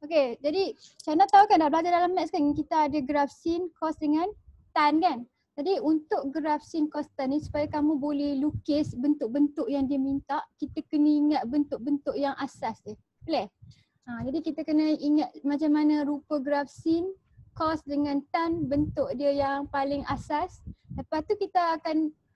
Okay, jadi Chana tahu kan dah belajar dalam maths kan kita ada graf sin, cos dengan tan kan. Jadi untuk graf sin, cos, tan ni supaya kamu boleh lukis bentuk-bentuk yang dia minta, kita kena ingat bentuk-bentuk yang asas dia. Boleh? Jadi kita kena ingat macam mana rupa graf sin, cos dengan tan, bentuk dia yang paling asas. Lepas tu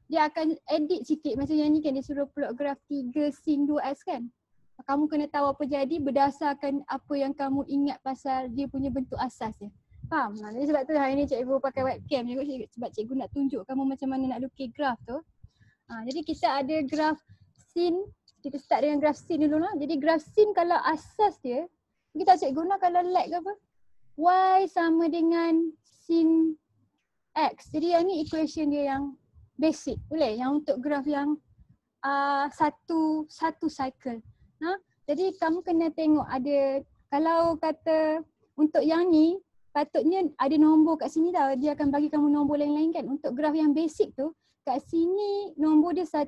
dia akan edit sikit macam yang ni kan, dia suruh plot graf 3 sin 2x kan. Kamu kena tahu apa jadi berdasarkan apa yang kamu ingat pasal dia punya bentuk asas dia. Faham? Jadi sebab tu hari ni cikgu pakai webcam je sebab cikgu nak tunjuk kamu macam mana nak lukis graf tu. Jadi kita ada graf sin, kita start dengan graf sin dulu lah. Jadi graf sin kalau asas dia, kita cikgu nak kalau lag apa? Y sama dengan sin X. Jadi yang ni equation dia yang basic. Boleh? Yang untuk graf yang satu cycle. Jadi kamu kena tengok ada, kalau kata untuk yang ni patutnya ada nombor kat sini tau, dia akan bagi kamu nombor lain-lain kan. Untuk graf yang basic tu, kat sini nombor dia 1,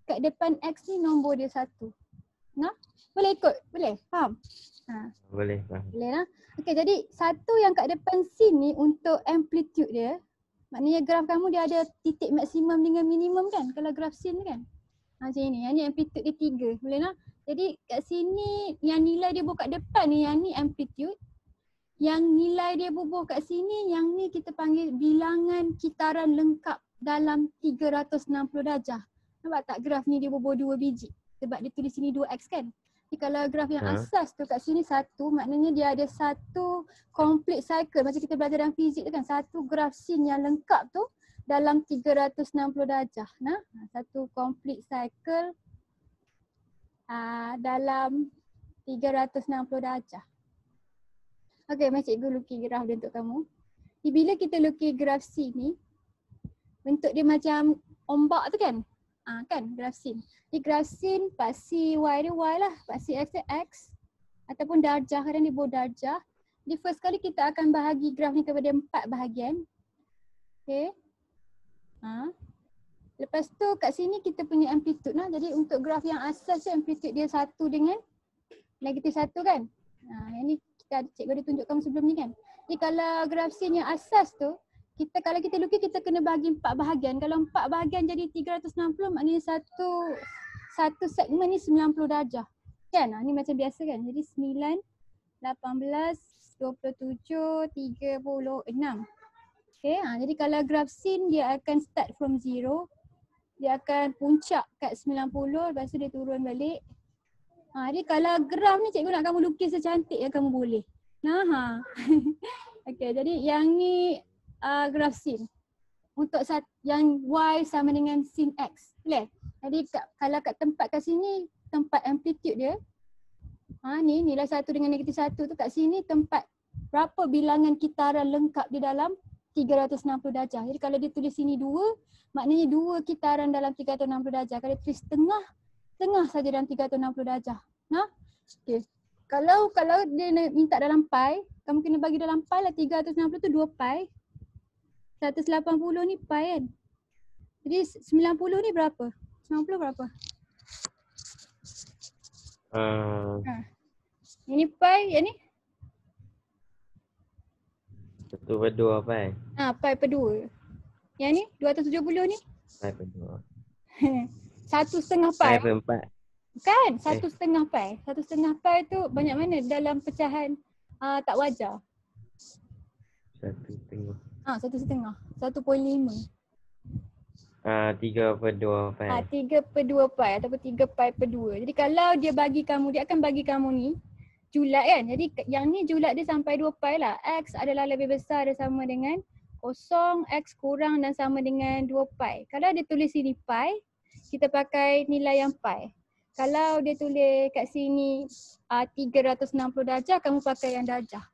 kat depan X ni nombor dia 1. Boleh ikut? Boleh? Faham? Boleh, faham. Boleh lah. Okay, jadi satu yang kat depan sin ni untuk amplitude dia, maknanya graf kamu dia ada titik maksimum dengan minimum kan, kalau graf sin kan. Macam ni, yang ni amplitude dia 3, boleh lah. Jadi kat sini yang nilai dia buka depan ni, yang ni amplitude. Yang nilai dia bubuh kat sini, yang ni kita panggil bilangan kitaran lengkap dalam 360 darjah. Nampak tak graf ni dia bubuh 2 biji? Sebab dia tulis sini 2x kan. Jadi kalau graf yang asas tu kat sini 1, maknanya dia ada satu complete cycle. Macam kita belajar dalam fizik tu kan, satu graf sin yang lengkap tu dalam 360 darjah. Satu complete cycle dalam 360 darjah. Okey, macam cikgu lukis graf dia untuk kamu. Bila kita lukis graf sin ni, bentuk dia macam ombak tu kan? Kan graf sin. Di graf sin paksi y dia y lah, paksi x dia x ataupun darjah, kadang dia bawa darjah. Di first kali kita akan bahagi graf ni kepada 4 bahagian. Okey. Lepas tu kat sini kita punya amplitude lah. Jadi untuk graf yang asas tu amplitude dia 1 dengan negatif 1 kan. Yang ni cikgu ada tunjukkan sebelum ni kan. Jadi kalau graf sin yang asas tu, kalau kita lukis kita kena bahagi 4 bahagian. Kalau 4 bahagian jadi 360, maknanya satu segmen ni 90 darjah. Kan? Ni macam biasa kan. Jadi 9, 18, 27, 36. Okay, jadi kalau graf sin dia akan start from 0. Dia akan puncak kat 90, lepas tu dia turun balik. Jadi kalau graf ni cikgu nak kamu lukis secantik yang kamu boleh. Okay, jadi yang ni graf sin. Untuk yang y sama dengan sin x. Boleh? Jadi kalau kat tempat kat sini, tempat amplitude dia. Ni nilai 1 dengan negatif 1 tu kat sini tempat berapa bilangan kitaran lengkap di dalam 360 darjah. Jadi kalau dia tulis sini 2, maknanya 2 kitaran dalam 360 darjah. Kalau dia tulis tengah saja dalam 360 darjah. Okay. Kalau dia minta dalam pi, kamu kena bagi dalam pi lah. 360 tu 2 pi. 180 ni pi kan. Jadi 90 ni berapa? 90 berapa? Ini pi, yang ni? 1/2 pi. Pi per 2. Yang ni 270 ni? Pi per 2. 1/2 pi. Pi per 4. Kan? 1/2 pi. 1/2 pi tu banyak mana dalam pecahan tak wajar? 1/2. 1/2. 1.5. 3/2 pi. 3/2 pi ataupun 3 pi per 2. Jadi kalau dia akan bagi kamu ni julat kan. Jadi yang ni julat dia sampai 2 pi lah. X adalah lebih besar dan sama dengan 0, X kurang dan sama dengan 2 pi. Kalau dia tulis sini pi, kita pakai nilai yang pi. Kalau dia tulis kat sini 360 darjah, kamu pakai yang darjah.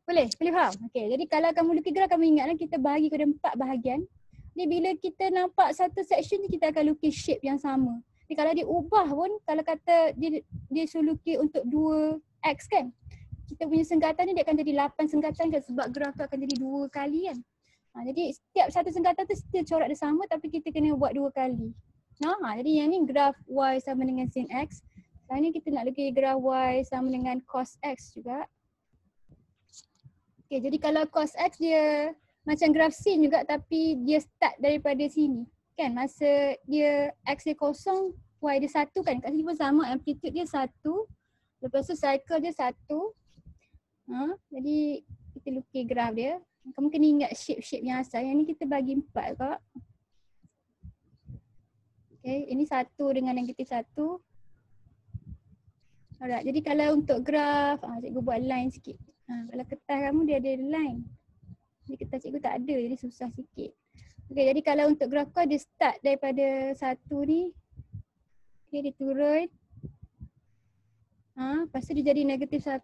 Boleh? Boleh faham? Okay, jadi kalau kamu lukis graf, kamu ingatlah kita bahagi kepada 4 bahagian. Jadi bila kita nampak satu section ni, kita akan lukis shape yang sama. Jadi kalau dia ubah pun, kalau kata dia suruh lukis untuk 2x kan, kita punya senggatan ni dia akan jadi 8 senggatan kan, sebab graf tu akan jadi 2 kali kan. Jadi setiap satu senggatan tu still corak dia sama, tapi kita kena buat 2 kali. Jadi yang ni graf y sama dengan sin x. Sekarang ni kita nak lukis graf y sama dengan cos x juga. Okay, jadi kalau cos X dia macam graf sin juga tapi dia start daripada sini. Kan masa dia X dia kosong, Y dia 1 kan. Kat sini pun sama, amplitude dia 1. Lepas tu cycle dia 1. Jadi kita lukis graf dia. Kamu kena ingat shape-shape yang asal. Yang ni kita bagi 4 kak. Okay, ini 1 dengan negatif 1. Alright, jadi kalau untuk graf, cikgu buat line sikit. Kalau kertas kamu dia ada line. Jadi kertas cikgu tak ada, jadi susah sikit. Okay, jadi kalau untuk graf kau dia start daripada 1 ni. Okay, dia turun. Lepas tu dia jadi negatif 1.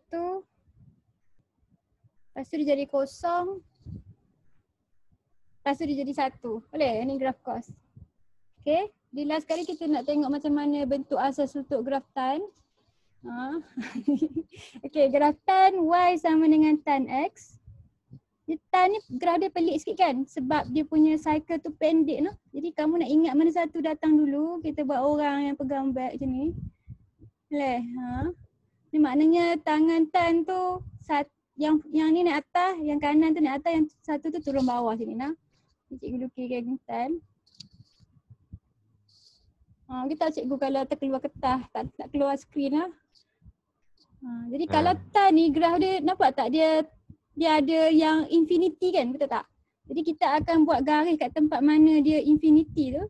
Lepas tu dia jadi kosong. Lepas tu dia jadi 1. Boleh? Ini graf cos. Okay, di last kali kita nak tengok macam mana bentuk asas untuk graf tan. Okay, graf tan Y sama dengan tan X. Tan ni graf dia pelik sikit kan sebab dia punya cycle tu pendek no. Jadi kamu nak ingat mana satu datang dulu, kita buat orang yang pegang bag macam ni. Boleh? Ni maknanya tangan tan tu yang ni naik atas, yang kanan tu naik atas, yang satu tu turun bawah sini nah. Cikgu lukiskan tan. Kita cikgu kalau terkeluar kertas, tak keluar skrin lah. Jadi kalau tan ni graf dia nampak tak dia ada yang infinity kan, betul tak? Jadi kita akan buat garis kat tempat mana dia infinity tu.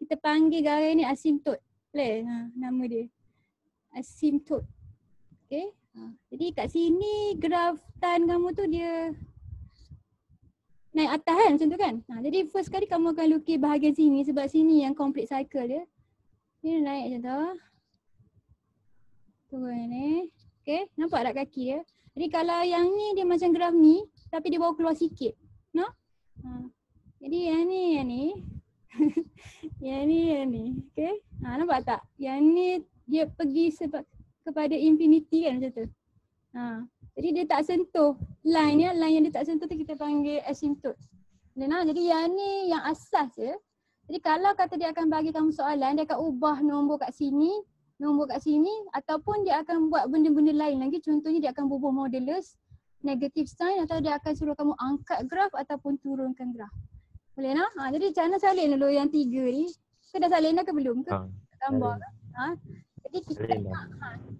Kita panggil garis ni asymptote. Boleh? Nama dia asymptote. Okay. Jadi kat sini graf tan kamu tu dia naik atas kan macam tu kan. Jadi first kali kamu akan lukis bahagian sini sebab sini yang complete cycle dia. Dia naik macam tu. Turun ni. Okay, nampak tak kaki dia? Jadi kalau yang ni dia macam graf ni tapi dia bawa keluar sikit. No? Jadi yang ni yang ni. Okay. Nampak tak? Yang ni dia pergi sebab kepada infinity kan macam tu. Jadi dia tak sentuh line yang dia tak sentuh tu kita panggil asymptote. Jadi yang ni yang asas je. Jadi kalau kata dia akan bagi kamu soalan, dia akan ubah nombor kat sini ataupun dia akan buat benda-benda lain lagi. Contohnya dia akan bubuh modulus, negative sign atau dia akan suruh kamu angkat graf ataupun turunkan graf. Boleh nak? Jadi cara salin dulu yang 3 ni. Kau dah salin dah ke belum? Ke gambar ke? Jadi kita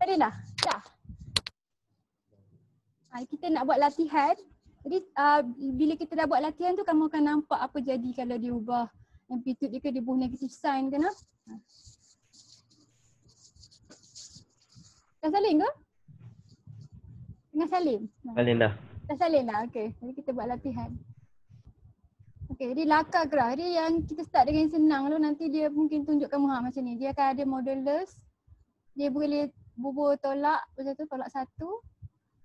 salin dah? Dah. Kita nak buat latihan. Jadi bila kita dah buat latihan tu kamu akan nampak apa jadi kalau dia ubah amplitude dia ke dia bubuh negative sign ke nak? Dah salin ke? Tengah salin? Salin dah. Dah salin dah? Okay. Jadi kita buat latihan. Okay, jadi lakar graf. Jadi yang kita start dengan yang senang dulu, nanti dia mungkin tunjuk kamu macam ni. Dia akan ada modulus. Dia boleh bubuh tolak, macam tu tolak 1.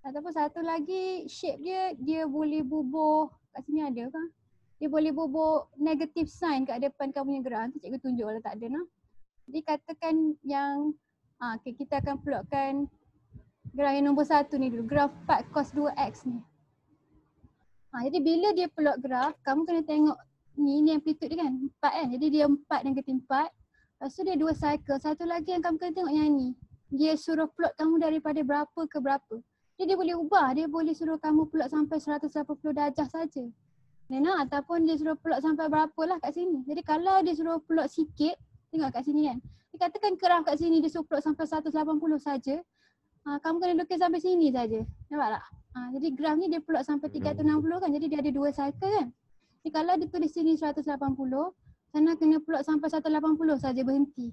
Ataupun satu lagi shape dia boleh bubuh, kat sini ada kan? Dia boleh bubuh negative sign kat depan kamu punya graf. Nanti cikgu tunjuk kalau tak ada. Jadi katakan yang okay, kita akan plotkan graf yang nombor 1 ni dulu. Graf 4 cos 2x ni. Jadi bila dia plot graf, kamu kena tengok ni amplitude dia kan 4 kan. Jadi dia 4 negatif 4. Lepas tu dia 2 cycle. Satu lagi yang kamu kena tengok yang ni. Dia suruh plot kamu daripada berapa ke berapa. Jadi dia boleh ubah. Dia boleh suruh kamu plot sampai 180 darjah saja. Ataupun dia suruh plot sampai berapa lah kat sini. Jadi kalau dia suruh plot sikit, tengok kat sini kan. Dia katakan graf kat sini dia suruh plot sampai 180 saja. Kamu kena lukis sampai sini saja. Nampak tak? Jadi graf ni dia plot sampai 360 kan. Jadi dia ada 2 cycle kan. Jadi kalau dia tulis sini 180, sana kena plot sampai 180 saja berhenti.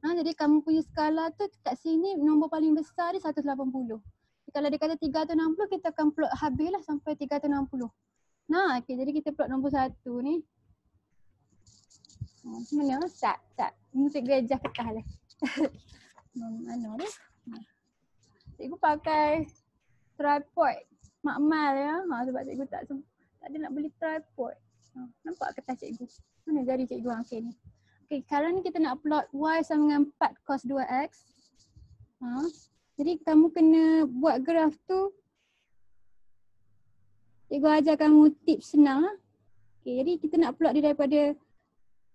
Jadi kamu punya skala tu kat sini nombor paling besar dia 180. Jadi kalau dia kata 360, kita akan plot habislah sampai 360. Okay, jadi kita plot nombor 1 ni. Mana? Start. Musik gajah kertas lah. Mana ni? Cikgu pakai tripod makmal ya. Sebab cikgu tak ada nak beli tripod. Nampak kertas cikgu? Mana jari cikgu? Okay ni. Okay, sekarang ni kita nak plot Y sama dengan 4 cos 2x. Jadi kamu kena buat graf tu. Cikgu ajar kamu tips senang lah. Okay, jadi kita nak plot dia daripada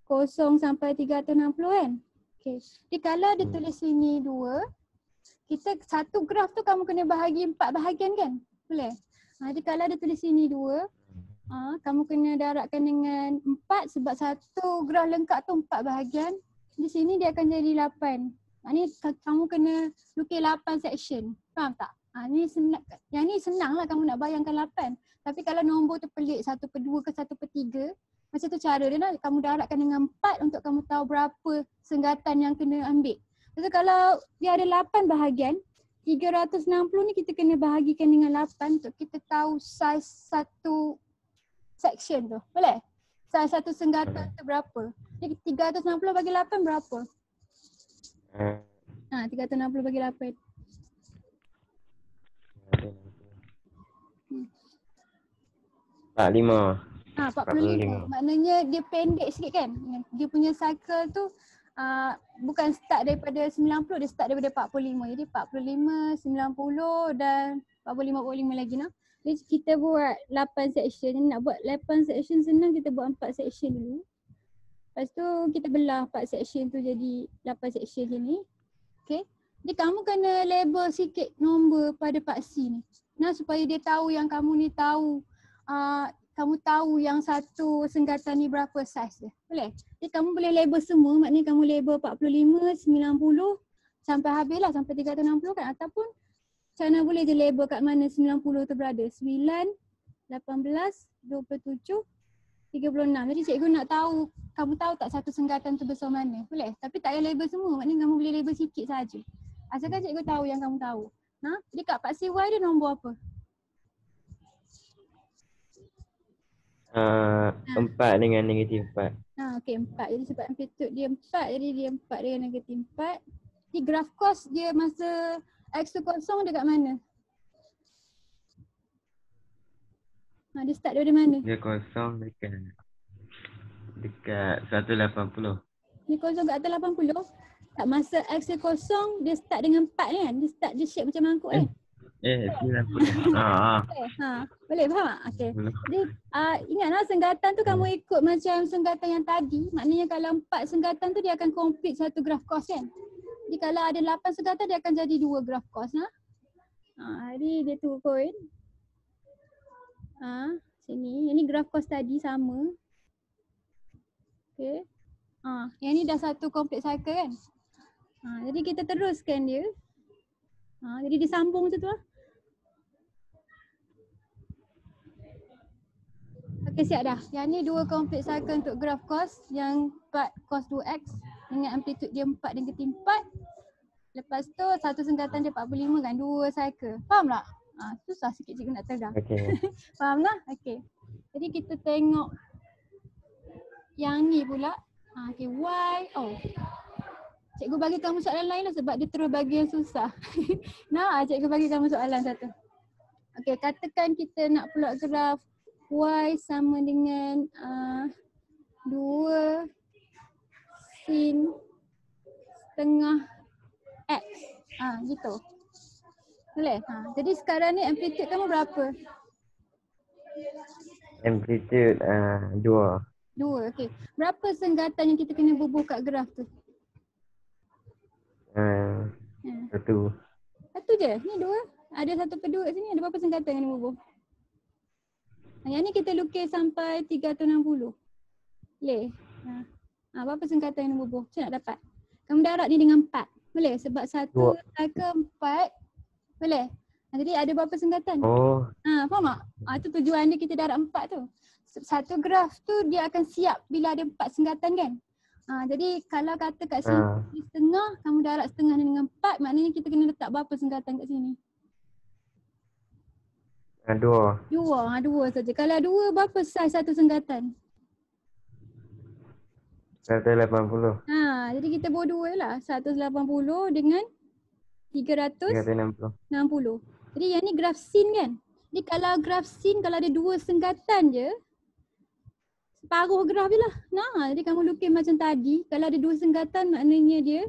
0 sampai 360 kan. Okay. Jadi kalau dia tulis sini 2, kita satu graf tu kamu kena bahagi 4 bahagian kan? Boleh? Jadi kalau ada tulis sini 2, kamu kena darabkan dengan 4 sebab satu graf lengkap tu 4 bahagian. Di sini dia akan jadi 8. Ni kamu kena lukis 8 section. Faham tak? Yang ni senang lah kamu nak bayangkan 8. Tapi kalau nombor tu pelik 1/2 ke 1/3, macam tu cara dia nak kamu darabkan dengan 4 untuk kamu tahu berapa senggatan yang kena ambil. Lepas tu kalau dia ada 8 bahagian, 360 ni kita kena bahagikan dengan 8 untuk kita tahu saiz satu section tu. Boleh? Saiz satu senggatan tu berapa? Jadi 360 bagi 8 berapa? 360 bagi 8. 45. Maknanya dia pendek sikit kan? Dia punya cycle tu bukan start daripada 90, dia start daripada 45. Jadi 45, 90 dan 45 lagi nah. Jadi kita buat 8 section. Nak buat 8 section senang, kita buat 4 section dulu. Lepas tu kita belah 4 section tu jadi 8 section je ni. Okay. Jadi kamu kena label sikit nombor pada Pak C ni. Nah, supaya dia tahu yang kamu ni tahu kamu tahu yang satu senggatan ni berapa saiz dia. Boleh? Jadi kamu boleh label semua, maknanya kamu label 45, 90 sampai habis lah, sampai 360 kan. Ataupun macam mana boleh je label kat mana 90 tu berada. 9, 18, 27, 36. Jadi cikgu nak tahu, kamu tahu tak satu senggatan tu besar mana. Boleh? Tapi tak payah label semua, maknanya kamu boleh label sikit saja. Asalkan cikgu tahu yang kamu tahu. Jadi kat Pak CY dia nombor apa? 4 dengan negatif 4. Okey, 4. Jadi sebab amplitude dia 4, jadi dia 4 dengan negatif 4. Jadi graf cos dia masa X tu kosong dekat mana? Dia start daripada mana? Dia kosong dekat 180. Dia kosong kat atas 80? Tak, masa X dia kosong, dia start dengan 4 kan? Dia start dia shape macam mangkuk kan? 90. Boleh faham tak? Okey. Jadi ingatlah senggatan tu kamu ikut macam senggatan yang tadi. Maknanya kalau 4 senggatan tu dia akan complete satu graf cos kan? Jadi kalau ada 8 senggatan dia akan jadi 2 graf cos. Jadi dia turun. Sini. Yang ni graf cos tadi sama. Okey. Yang ni dah satu complete cycle kan? Jadi kita teruskan dia. Jadi disambung macam tu lah. Okey, siap dah. Yang ni 2 complete cycle untuk graf cos. Yang 4 cos 2x dengan amplitude dia 4 dan negatif 4. Lepas tu satu senggatan dia 45 kan, 2 cycle. Faham tak? Susah sikit cikgu nak terang. Okay. Faham lah? Okey. Jadi kita tengok yang ni pula. Okey, y. Cikgu bagi kamu soalan lain lah sebab dia terus bagi yang susah. Cikgu bagi kamu soalan satu. Okey, katakan kita nak plot graf y sama dengan 2 sin setengah x. Gitu. Boleh? Jadi sekarang ni amplitude kamu berapa? Amplitude 2. 2, okey. Berapa senggatan yang kita kena bubuh kat graf tu? 1. Satu je? Ni 2? Ada 1/2 kat sini, ada berapa senggatan yang kena bubuh? Yang ni kita lukis sampai 360. Boleh? Berapa senggatan yang kena bubuh? Macam nak dapat? Kamu darab ni dengan 4. Boleh? Sebab satu cycle 4. Boleh? Jadi ada berapa senggatan? Faham tak? Itu tujuan dia kita darab 4 tu. Satu graf tu dia akan siap bila ada 4 senggatan kan? Jadi kalau kata kat sini setengah, kamu darab setengah dengan 4, maknanya kita kena letak berapa senggatan kat sini? 2. 2 saja. Kalau 2, berapa saiz satu senggatan? 180. Jadi kita buat 2 lah. 180 dengan 360. Jadi yang ni graf sin kan? Jadi kalau graf sin, kalau ada 2 senggatan je, separuh graf je lah. Jadi kamu lukis macam tadi. Kalau ada 2 senggatan maknanya dia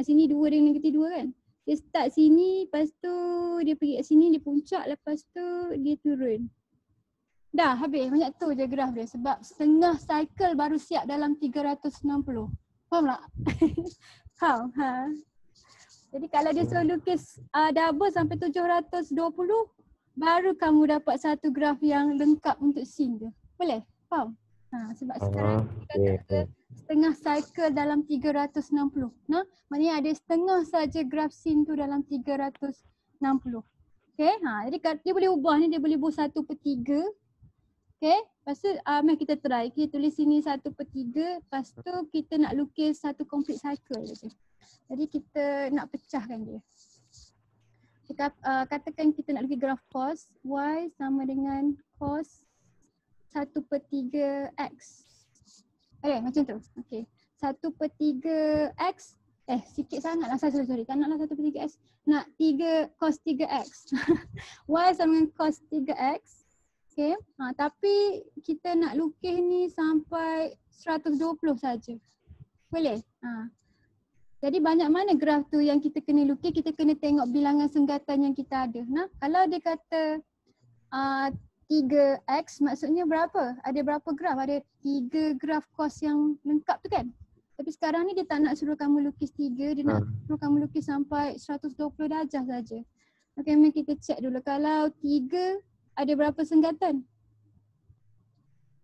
sini 2 dengan negatif 2 kan? Dia start sini, lepas tu dia pergi kat sini, dia puncak, lepas tu dia turun. Dah habis, banyak tu je graf dia. Sebab setengah cycle baru siap dalam 360. Faham tak? Faham? Jadi kalau dia suruh lukis double sampai 720, baru kamu dapat satu graf yang lengkap untuk scene tu. Boleh? Faham? Sebab sekarang kita okey, ada setengah cycle dalam 360. Nah, maknanya ada setengah saja graf scene tu dalam 360. Okay, jadi dia boleh ubah ni, dia boleh ubah 1/3. Okay, lepas tu mari kita try. Kita tulis sini 1/3, lepas tu kita nak lukis satu complete cycle je. Jadi kita nak pecahkan dia. Kita, katakan kita nak lukis graf cos, y sama dengan cos 1/3 x. Okay, macam tu. Okay. 1/3 x. Sikit sangat lah. Sorry. Tak naklah 1/3 x. Nak 3 cos 3x. Y sama dengan cos 3x. Okay. Tapi kita nak lukis ni sampai 120 saja. Boleh? Jadi banyak mana graf tu yang kita kena lukis, kita kena tengok bilangan senggatan yang kita ada. Nah, kalau dia kata 3x maksudnya berapa? Ada berapa graf? Ada 3 graf cos yang lengkap tu kan? Tapi sekarang ni dia tak nak suruh kamu lukis 3, dia nak suruh kamu lukis sampai 120 darjah saja. Okay, mari kita cek dulu. Kalau 3 ada berapa senggatan?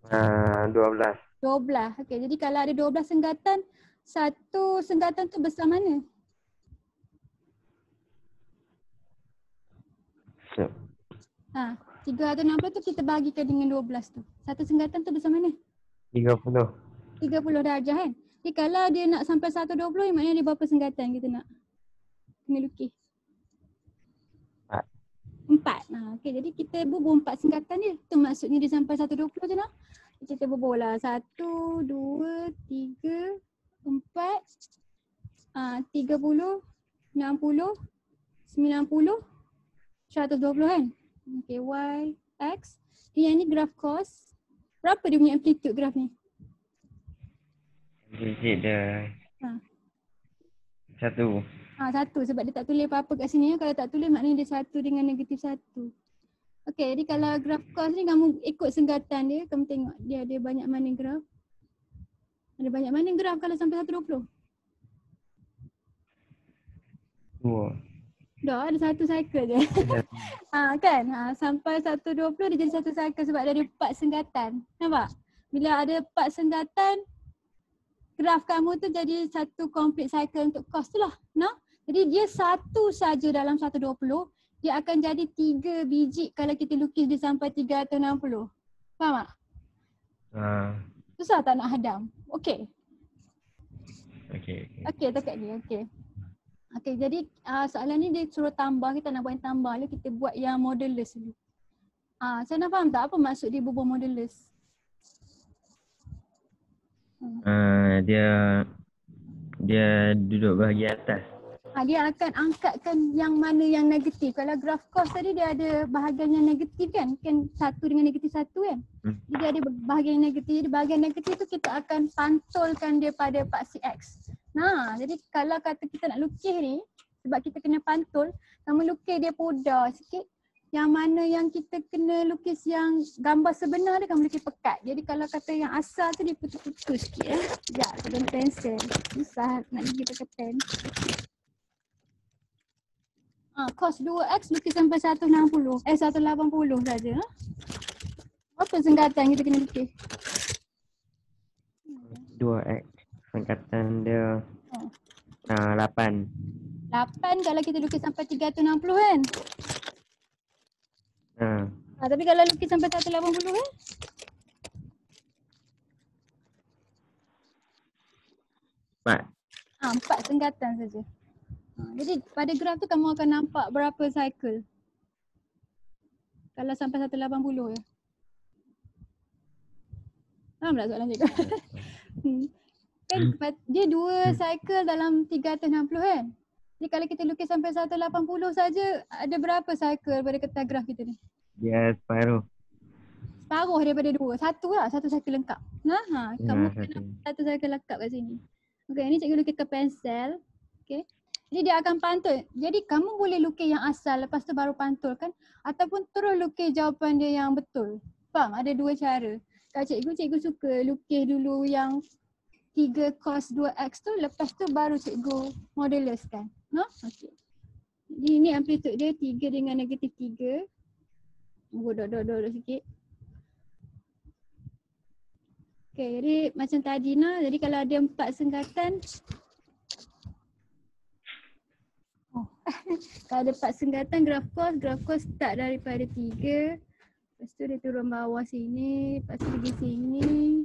12. 12. Okay, jadi kalau ada 12 senggatan, satu senggatan tu besar mana? So, 360 tu kita bahagikan dengan 12 tu. Satu senggatan tu besar mana? 30. 30 darjah kan? Jadi kalau dia nak sampai 120, maknanya dia berapa senggatan kita nak kena lukis? 4. Okay, jadi kita bubuh 4 senggatan dia. Itu maksudnya dia sampai 120 je nak. Kita bubuh lah 1, 2, 3, 4, 30, 60, 90, 120 kan? Okay, y, x. Yang ni graf cos. Berapa dia punya amplitude graf ni? Amplitude dia 1. 1 sebab dia tak tulis apa-apa kat sini. Kalau tak tulis maknanya dia 1 dengan negatif 1. Okay, jadi kalau graf cos ni kamu ikut senggatan dia, kamu tengok dia ada banyak mana graf. Ada banyak mana graf kalau sampai 120? 2. Dah ada satu cycle je. Kan? Sampai 120 dia jadi satu cycle sebab dia ada 4 senggatan. Nampak? Bila ada 4 senggatan, graf kamu tu jadi satu complete cycle untuk cos tu lah. No? Jadi dia satu saja dalam 120, dia akan jadi 3 biji kalau kita lukis dia sampai 360. Faham tak? Susah tak nak hadam? Okay. Okay, dekat ni. Okay, jadi soalan ni dia suruh tambah. Kita nak buat yang tambah dulu. Kita buat yang modulus dulu. Saya nak faham tak apa maksud dia bubuh modulus? Dia duduk bahagian atas. Dia akan angkatkan yang mana yang negatif. Kalau graf cos tadi dia ada bahagian yang negatif kan? Kan 1 dengan negatif 1 kan? Jadi ada bahagian yang negatif. Jadi bahagian negatif tu kita akan pantulkan dia pada paksi X. Jadi kalau kata kita nak lukis ni, sebab kita kena pantul, kamu lukis dia pudar sikit. Yang mana yang kita kena lukis yang gambar sebenar dia, kamu lukis pekat. Jadi kalau kata yang asal tu dia putus-putus sikit Sekejap, pakai pensel. Susah nak lukis pakai pen. Cos 2x lukis sampai 180 saja. Apa senggatan kita kena lukis? 2x. Singkatan dia 8. 8 kalau kita lukis sampai 360 kan? Tapi kalau lukis sampai 180 kan? 4 senggatan saja. Jadi pada graf tu kamu akan nampak berapa cycle kalau sampai 180 ya. Faham tak soalan cikgu? Kan dia 2 cycle dalam 360 kan? Jadi kalau kita lukis sampai 180 saja, ada berapa cycle pada kertas graf kita ni? Dia separuh. Separuh daripada 2. Satu lah, satu cycle lengkap. Kamu kena satu cycle lengkap kat sini. Okay, ni cikgu lukis ke pensel. Okay. Jadi dia akan pantul. Jadi kamu boleh lukis yang asal lepas tu baru pantul kan? Ataupun terus lukis jawapan dia yang betul. Faham? Ada 2 cara. Kalau cikgu suka lukis dulu yang 3 cos 2x tu, lepas tu baru cikgu moduluskan. Okay. Jadi ini amplitude dia 3 dengan negatif 3. Duduk sikit. Okay, jadi macam tadi nah, jadi kalau ada 4 sengkatan. Kalau ada 4 sengkatan graf kos start daripada 3. Lepas tu dia turun bawah sini, lepas tu pergi sini.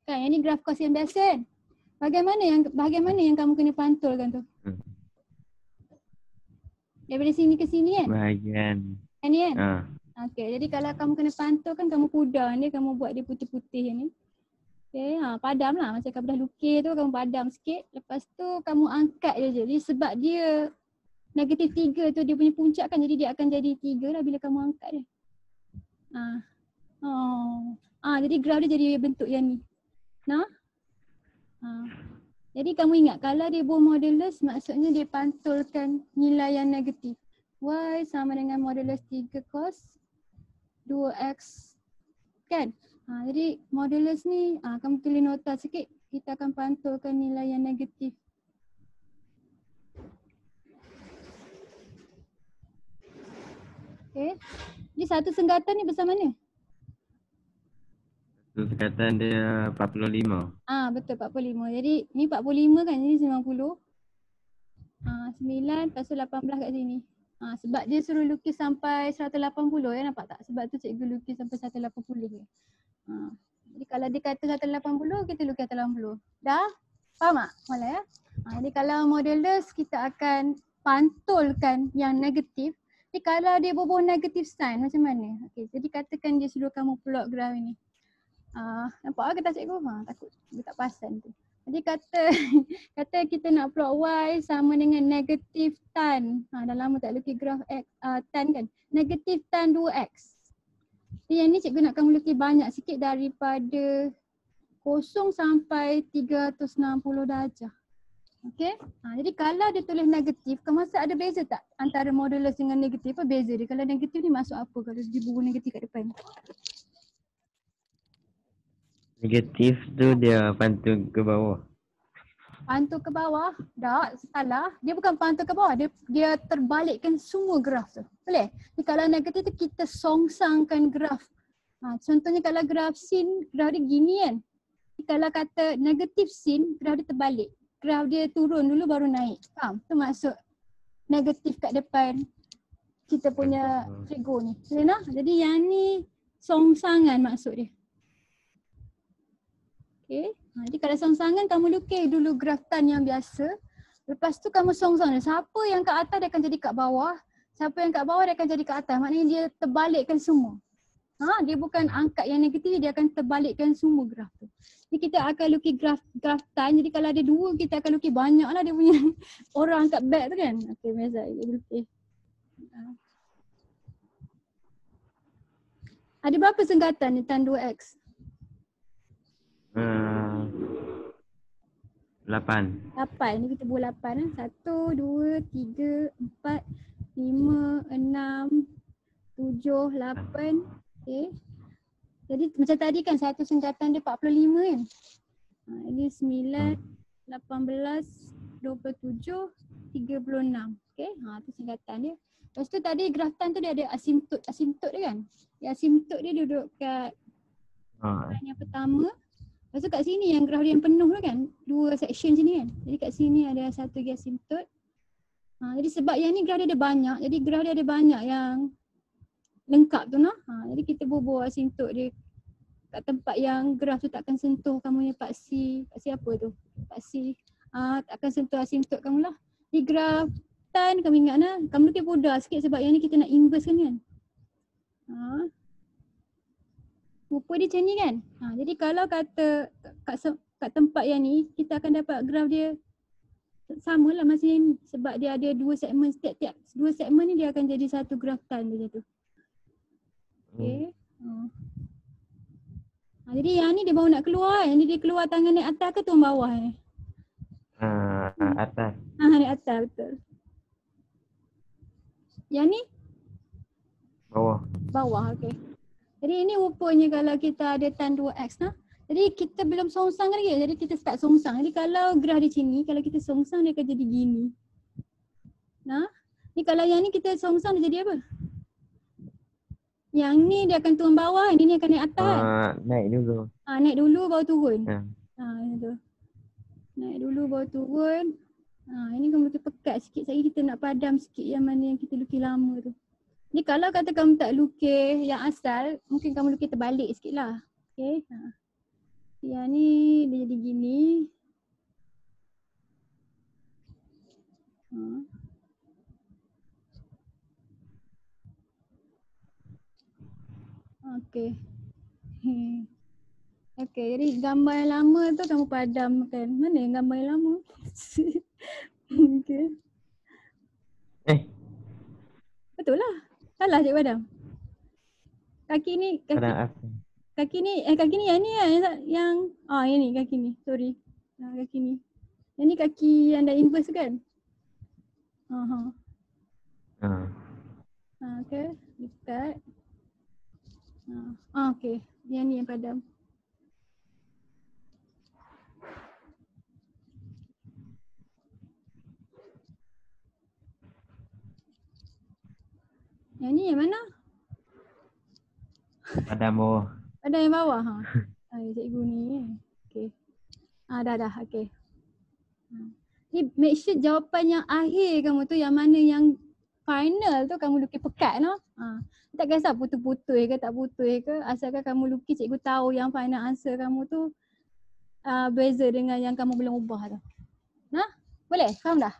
Kan yang ni graf kos yang biasa kan? Bagaimana yang kamu kena pantulkan tu? Daripada sini ke sini kan? Bahagian. Yang ni kan? Ah. Okay, jadi kalau kamu kena pantulkan, kamu pudar dia, kamu buat dia putih-putih ni. Okay, padam lah. Macam kamu dah lukis tu, kamu padam sikit. Lepas tu kamu angkat je. Jadi sebab dia negatif 3 tu dia punya puncak kan, jadi dia akan jadi 3 lah bila kamu angkat dia. Jadi graf dia jadi bentuk yang ni. Nah? Jadi kamu ingat kalau dia Bohr modulus, maksudnya dia pantulkan nilai yang negatif. Y sama dengan modulus 3 cos 2x kan? Jadi modulus ni kamu tulis nota sikit, kita akan pantulkan nilai yang negatif. Okay. Jadi satu senggatan ni besar mana? Satu senggatan dia 45. Betul 45. Jadi ni 45 kan, jadi 90. 9 lepas tu 18 kat sini. Sebab dia suruh lukis sampai 180 ya, nampak tak? Sebab tu cikgu lukis sampai 180 ya. Jadi kalau dia kata 180, kita lukis 180. Dah? Faham tak? Malai ya? Jadi kalau modulus kita akan pantulkan yang negatif. Jadi kalau dia berbuah negatif sign macam mana? Okay, jadi katakan dia suruh kamu plot graf ini. Nampak ke tak cikgu? Takut dia tak perasan tu. Jadi kata kita nak plot Y sama dengan negatif tan. Dah lama tak lukis graf X, tan kan. Negatif tan 2X. Jadi yang ni cikgu nak kamu lukis banyak sikit daripada 0 sampai 360 darjah. Okay. Jadi kalau dia tulis negatif, kamu rasa ada beza tak antara modulus dengan negatif? Apa beza dia? Kalau negatif ni masuk apa kalau dia buku negatif kat depan? Negatif tu dia pantul ke bawah. Pantul ke bawah? Tak, salah. Dia bukan pantul ke bawah. Dia terbalikkan semua graf tu. Boleh? Jadi kalau negatif tu kita songsangkan graf. Contohnya kalau graf sin, graf dia gini kan. Jadi kalau kata negatif sin, graf dia terbalik. Graf dia turun dulu baru naik. Faham? Tu maksud negatif kat depan kita punya figur ni. Boleh. Jadi yang ni songsangan maksud dia. Okay. Jadi kalau songsangan kamu lukis dulu graf tan yang biasa. Lepas tu kamu songsang dia. Siapa yang kat atas dia akan jadi kat bawah. Siapa yang kat bawah dia akan jadi kat atas. Maknanya dia terbalikkan semua. Dia bukan angkat yang negatif, dia akan terbalikkan semua graf tu. Jadi kita akan lukis graf tan. Jadi kalau ada 2 kita akan lukis banyak lah dia punya orang kat back tu kan. Okay, biasa kita lukis. Ada berapa senggatan ni tan 2x? 8. Ni kita buat 8 1, 2, 3, 4, 5, 6, 7, 8. Okay. Jadi macam tadi kan satu senggatan dia 45 kan. Ini 9, 18, 27, 36. Okay. Tu senggatan dia. Lepas tu tadi graf tan tu dia ada asimtot dia kan. Asimtot dia duduk kat yang pertama. Lepas tu kat sini yang graf dia yang penuh tu kan, 2 section sini kan. Jadi kat sini ada satu lagi asimtot. Jadi sebab yang ni graf dia ada banyak, jadi graf dia ada banyak yang lengkap tu nah. Jadi kita bubuh asimtot dia kat tempat yang graf tu takkan sentuh kamu punya part C apa tu? Part C. Takkan sentuh asimtot kamu lah. Di graf tan kamu ingat nah, kamu lukis pudar sikit sebab yang ni kita nak inverse kan. Rupa dia macam ni kan. Jadi kalau kata kat tempat yang ni, kita akan dapat graf dia sama lah macam yang ni. Sebab dia ada 2 segmen, setiap 2 segmen ni dia akan jadi satu graf tan dia tu. Okay. Jadi yang ni dia baru nak keluar kan. Jadi dia keluar tangan naik atas ke turun bawah ni? Atas. Naik atas betul. Yang ni? Bawah, okay. Jadi ini rupanya kalau kita ada tan 2x nah. Jadi kita belum songsang lagi. Jadi kita start songsang. Jadi kalau graf di sini, kalau kita songsang dia akan jadi gini. Nah. Ni kalau yang ni kita songsang dia jadi apa? Yang ni dia akan turun bawah, ini akan naik atas kan? Naik dulu. Naik dulu baru turun. Ya. Itu. Naik dulu baru turun. Ini kamu lukis pekat sikit. Sekali kita nak padam sikit yang mana yang kita lukis lama tu. Ni kalau kata kamu tak lukis yang asal, mungkin kamu lukis terbalik sikit lah. Okay. Yang ni dia jadi gini. Okay. Okay, jadi gambar yang lama tu kamu padamkan. Mana yang gambar yang lama? Okay. Betul lah. Salah je padam. Kaki ni kaki ni yang ni lah yang ni kaki ni. Sorry. Kaki ni. Yang ni kaki yang dah inverse kan? Okay. Dekat. Okay. Yang ni yang padam. Yang ni yang mana? Padam bawah. Padam yang bawah. Cikgu ni. Okay. Dah. Okay. Ni make sure jawapan yang akhir kamu tu yang mana yang final tu kamu lukis pekat no. Tak kisah putus-putus ke tak putus ke, asalkan kamu lukis cikgu tahu yang final answer kamu tu beza dengan yang kamu belum ubah tu. Nah, boleh? Faham dah?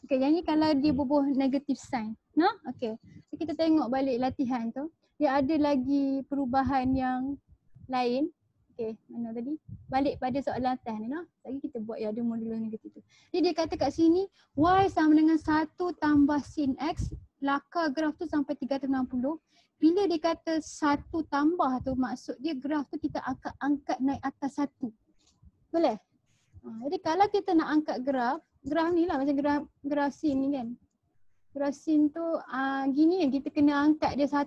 Okay, yang ni kalau dia bubuh negative sign. Nah, okay. So, kita tengok balik latihan tu. Dia ada lagi perubahan yang lain. Okay, mana tadi? Balik pada soalan atas ni nah. Lagi kita buat yang ada modulus negatif tu. Jadi dia kata kat sini, Y sama dengan 1 tambah sin X, laka graf tu sampai 360. Bila dia kata 1 tambah tu, maksud dia graf tu kita angkat naik atas 1. Boleh? Jadi kalau kita nak angkat graf ni lah macam graf sin ni kan. Graf sin tu gini kan, kita kena angkat dia 1.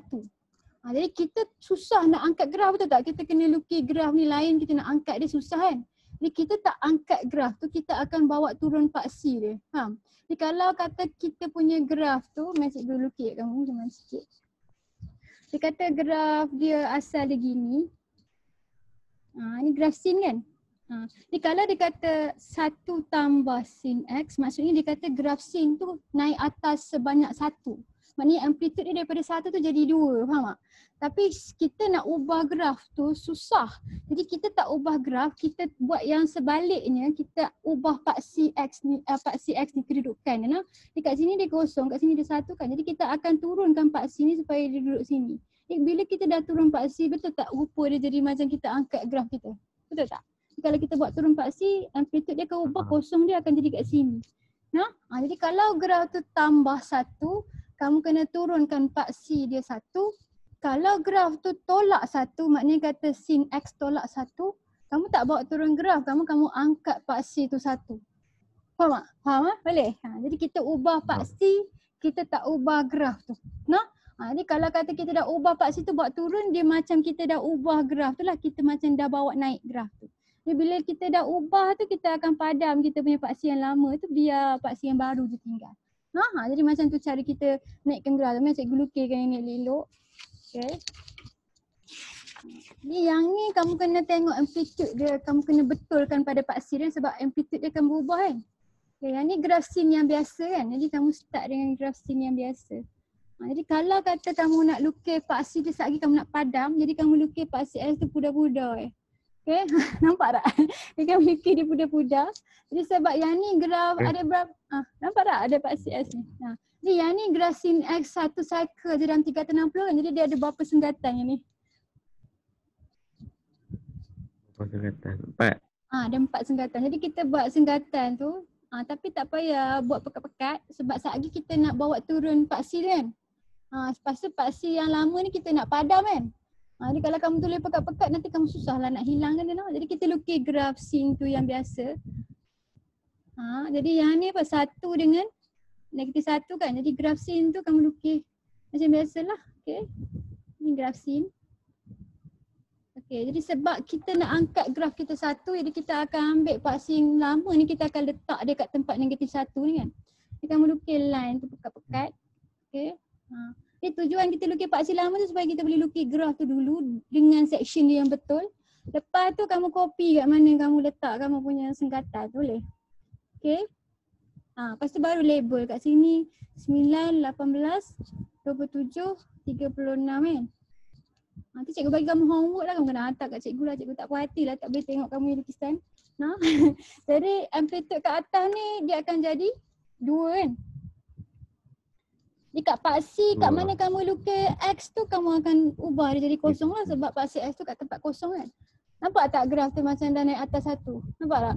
Jadi kita susah nak angkat graf, betul tak? Kita kena lukis graf ni lain, kita nak angkat dia susah kan. Jadi kita tak angkat graf tu, kita akan bawa turun paksi dia. Faham? Jadi kalau kata kita punya graf tu, macam dulu lukis kamu macam sikit. Dia kata graf dia asal dia gini. Ni graf sin kan? Jadi kalau dia kata 1 tambah sin X, maksudnya dia kata graf sin tu naik atas sebanyak 1. Maknanya amplitude dia daripada 1 tu jadi 2, faham tak? Tapi kita nak ubah graf tu susah. Jadi kita tak ubah graf, kita buat yang sebaliknya, kita ubah paksi X ni kedudukan. Jadi kat sini dia kosong, kat sini dia 1 kan. Jadi kita akan turunkan paksi ni supaya dia duduk sini. Jadi bila kita dah turun paksi, betul tak rupa dia jadi macam kita angkat graf kita? Betul tak? Kalau kita buat turun paksi, amplitude dia akan ubah, kosong dia akan jadi kat sini. Jadi kalau graf tu tambah 1, kamu kena turunkan paksi dia 1. Kalau graf tu tolak 1, maknanya kata sin X tolak 1, kamu tak bawa turun graf, kamu angkat paksi tu 1. Faham tak? Faham tak? Boleh? Jadi kita ubah paksi, kita tak ubah graf tu. Jadi kalau kata kita dah ubah paksi tu buat turun, dia macam kita dah ubah graf tu lah, kita macam dah bawa naik graf tu. Jadi bila kita dah ubah tu, kita akan padam kita punya paksi yang lama tu, biar paksi yang baru je tinggal. Jadi macam tu cara kita naikkan graf. Macam cikgu lukiskan yang elok. Okay. Jadi yang ni kamu kena tengok amplitude dia, kamu kena betulkan pada paksi dia sebab amplitude dia akan berubah kan. Okay, yang ni graf sin yang biasa kan. Jadi kamu start dengan graf sin yang biasa. Jadi kalau kata kamu nak lukis paksi dia sekali kamu nak padam, jadi kamu lukis paksi S tu pudar-pudar. Okay, nampak tak? Dia kan lukis dia pudar-pudar. Jadi sebab yang ni graf ada berapa? Nampak tak? Ada paksi S ni. Jadi yang ni graf sin X 1 cycle je dalam 360 kan. Jadi dia ada berapa senggatan yang ni? Berapa senggatan? 4. Ada 4 senggatan. Jadi kita buat senggatan tu. Tapi tak payah buat pekat-pekat sebab saat lagi kita nak bawa turun paksi dia kan. Lepas tu paksi yang lama ni kita nak padam kan. Jadi kalau kamu tulis pekat-pekat nanti kamu susah lah nak hilangkan dia. Jadi kita lukis graf sin tu yang biasa. Jadi yang ni apa? 1 dengan negatif 1 kan. Jadi graf sin tu kamu lukis macam biasalah. Okay. Ni graf sin. Okay, jadi sebab kita nak angkat graf kita 1, jadi kita akan ambil paksi yang lama ni, kita akan letak dia kat tempat negatif 1 ni kan. Jadi kamu lukis line tu pekat-pekat. Okay. Jadi tujuan kita lukis paksi lama tu supaya kita boleh lukis graf tu dulu dengan section dia yang betul. Lepas tu kamu copy kat mana kamu letak kamu punya sengkatan tu boleh. Okay. Lepas tu baru label kat sini 9, 18, 27, 36 kan. Tu cikgu bagi kamu homework lah, kamu kena hantar kat cikgu lah. Cikgu tak puas hati lah tak boleh tengok kamu yang lukisan. Jadi amplitude kat atas ni dia akan jadi 2 kan. Dekat paksi kat mana kamu lukis X tu kamu akan ubah dia jadi kosong lah sebab paksi X tu kat tempat kosong kan. Nampak tak graf tu macam dah naik atas satu? Nampak tak?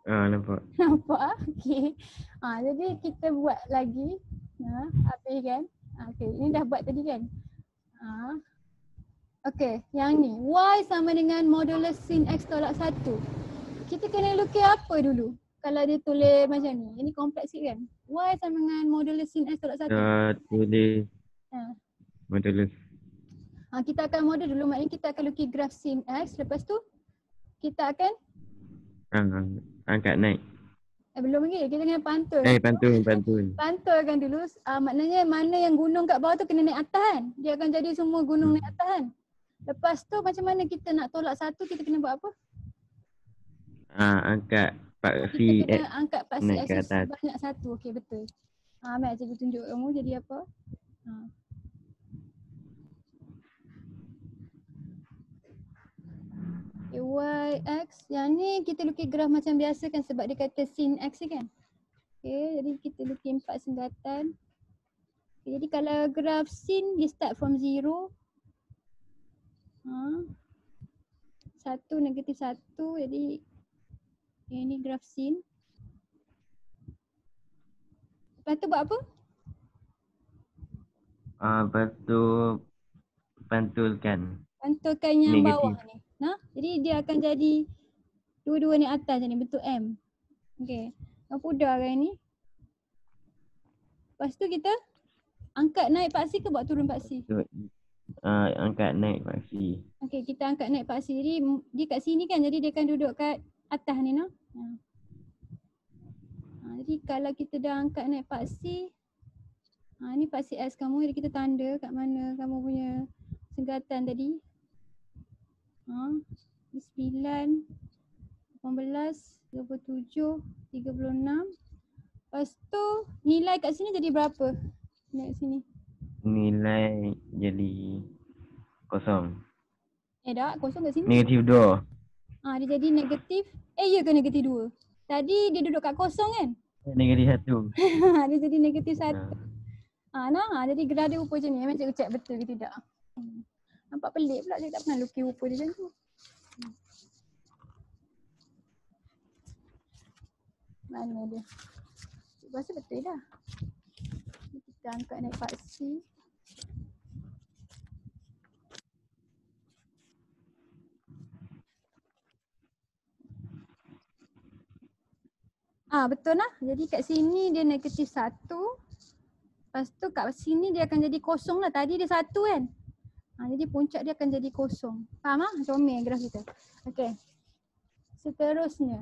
Nampak. Nampak ah? Okay. Jadi kita buat lagi. Habis kan? Okay, ini dah buat tadi kan? Okay, yang ni. Y sama dengan modulus sin X tolak 1. Kita kena lukis apa dulu? Kalau dia tulis macam ni. Ini kompleks sikit kan? Y sama dengan modulus sin X tolak 1. Tulis modulus. Kita akan model dulu. Maknanya kita akan lukis graf sin X. Lepas tu kita akan Angkat naik. Belum lagi. Kita kena pantul. Pantun. Pantulkan dulu. Maknanya mana yang gunung kat bawah tu kena naik atas kan? Dia akan jadi semua gunung naik atas kan? Lepas tu macam mana kita nak tolak satu, kita kena buat apa? Angkat paksi kita kena angkat paksi naik ke X atas. sebanyak satu. Okey, betul. Ambil cikgu tunjuk kamu jadi apa. Y, X. Yang ni kita lukis graf macam biasa kan sebab dia kata sin X ni kan. Okay, jadi kita lukis 4 sengkatan. Okay, jadi kalau graf sin dia start from 0. 1, negatif 1. Jadi ini graf sin. Lepas tu buat apa? Lepas tu pantulkan. Pantulkan yang Negatif. bawah ni. Jadi dia akan jadi dua-dua ni atas ni bentuk M. Okey. Kamu pudarkan ni. Lepas tu kita angkat naik paksi ke buat turun paksi? Angkat naik paksi. Okey, kita angkat naik paksi. Jadi dia kat sini kan, jadi dia akan duduk kat atas ni jadi kalau kita dah angkat naik paksi, ni paksi S kamu, jadi kita tanda kat mana kamu punya sengkatan tadi. 9, 18, 27, 36. Lepas tu nilai kat sini jadi berapa? Nilai kat sini. Nilai jadi kosong. Tak, kosong kat sini. Negatif 2. Dia jadi negatif. Ya ke negatif 2? Tadi dia duduk kat kosong kan? Negatif 1. Dia jadi negatif 1. Jadi graf dia rupa macam ni. Macam cek betul ke tidak. Nampak pelik pula, saya tak pernah lukis rupa dia macam tu. Mana dia? Saya rasa betul dah. Kita angkat naik paksi. Betul lah. Jadi kat sini dia negatif 1. Lepas tu kat sini dia akan jadi kosong lah. Tadi dia 1 kan? Jadi puncak dia akan jadi kosong. Faham lah? Comel graf kita. Okey. Seterusnya.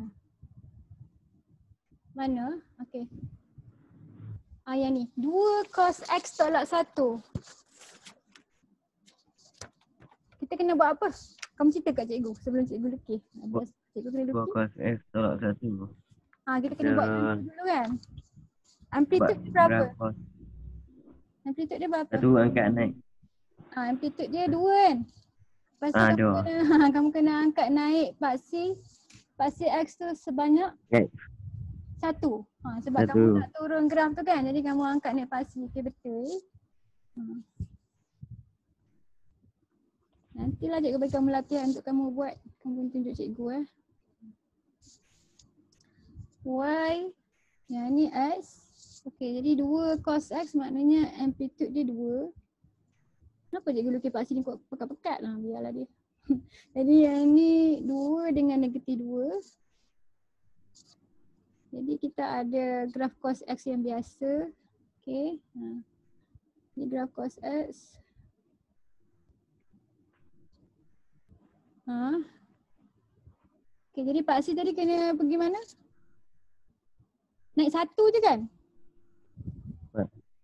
Mana? Okey. Yang ni. 2 cos X tolak 1. Kita kena buat apa? Kamu cerita kat cikgu sebelum cikgu lukis. Cikgu kena lukis. 2 cos X tolak 1. Kita kena buat dulu kan? Amplitude dia berapa? Amplitude dia berapa? Satu angkat naik. Amplitude dia 2 kan? Lepas tu kamu kena angkat naik paksi X tu sebanyak X. 1. Sebab 1. Kamu nak turun graf tu kan? Jadi kamu angkat naik paksi. Okey, betul. Nantilah cikgu bagi kamu latihan untuk kamu buat. Kamu tunjuk cikgu Y. Yang ni X. Okey, jadi 2 cos X maknanya amplitude dia 2. Kenapa cikgu lukis paksi ni pekat-pekat lah, biarlah dia. Jadi yang ni 2 dengan negatif 2. Jadi kita ada graf cos X yang biasa. Okey. Ini graf cos X. Okey, jadi paksi tadi kena pergi mana? Naik 1 je kan?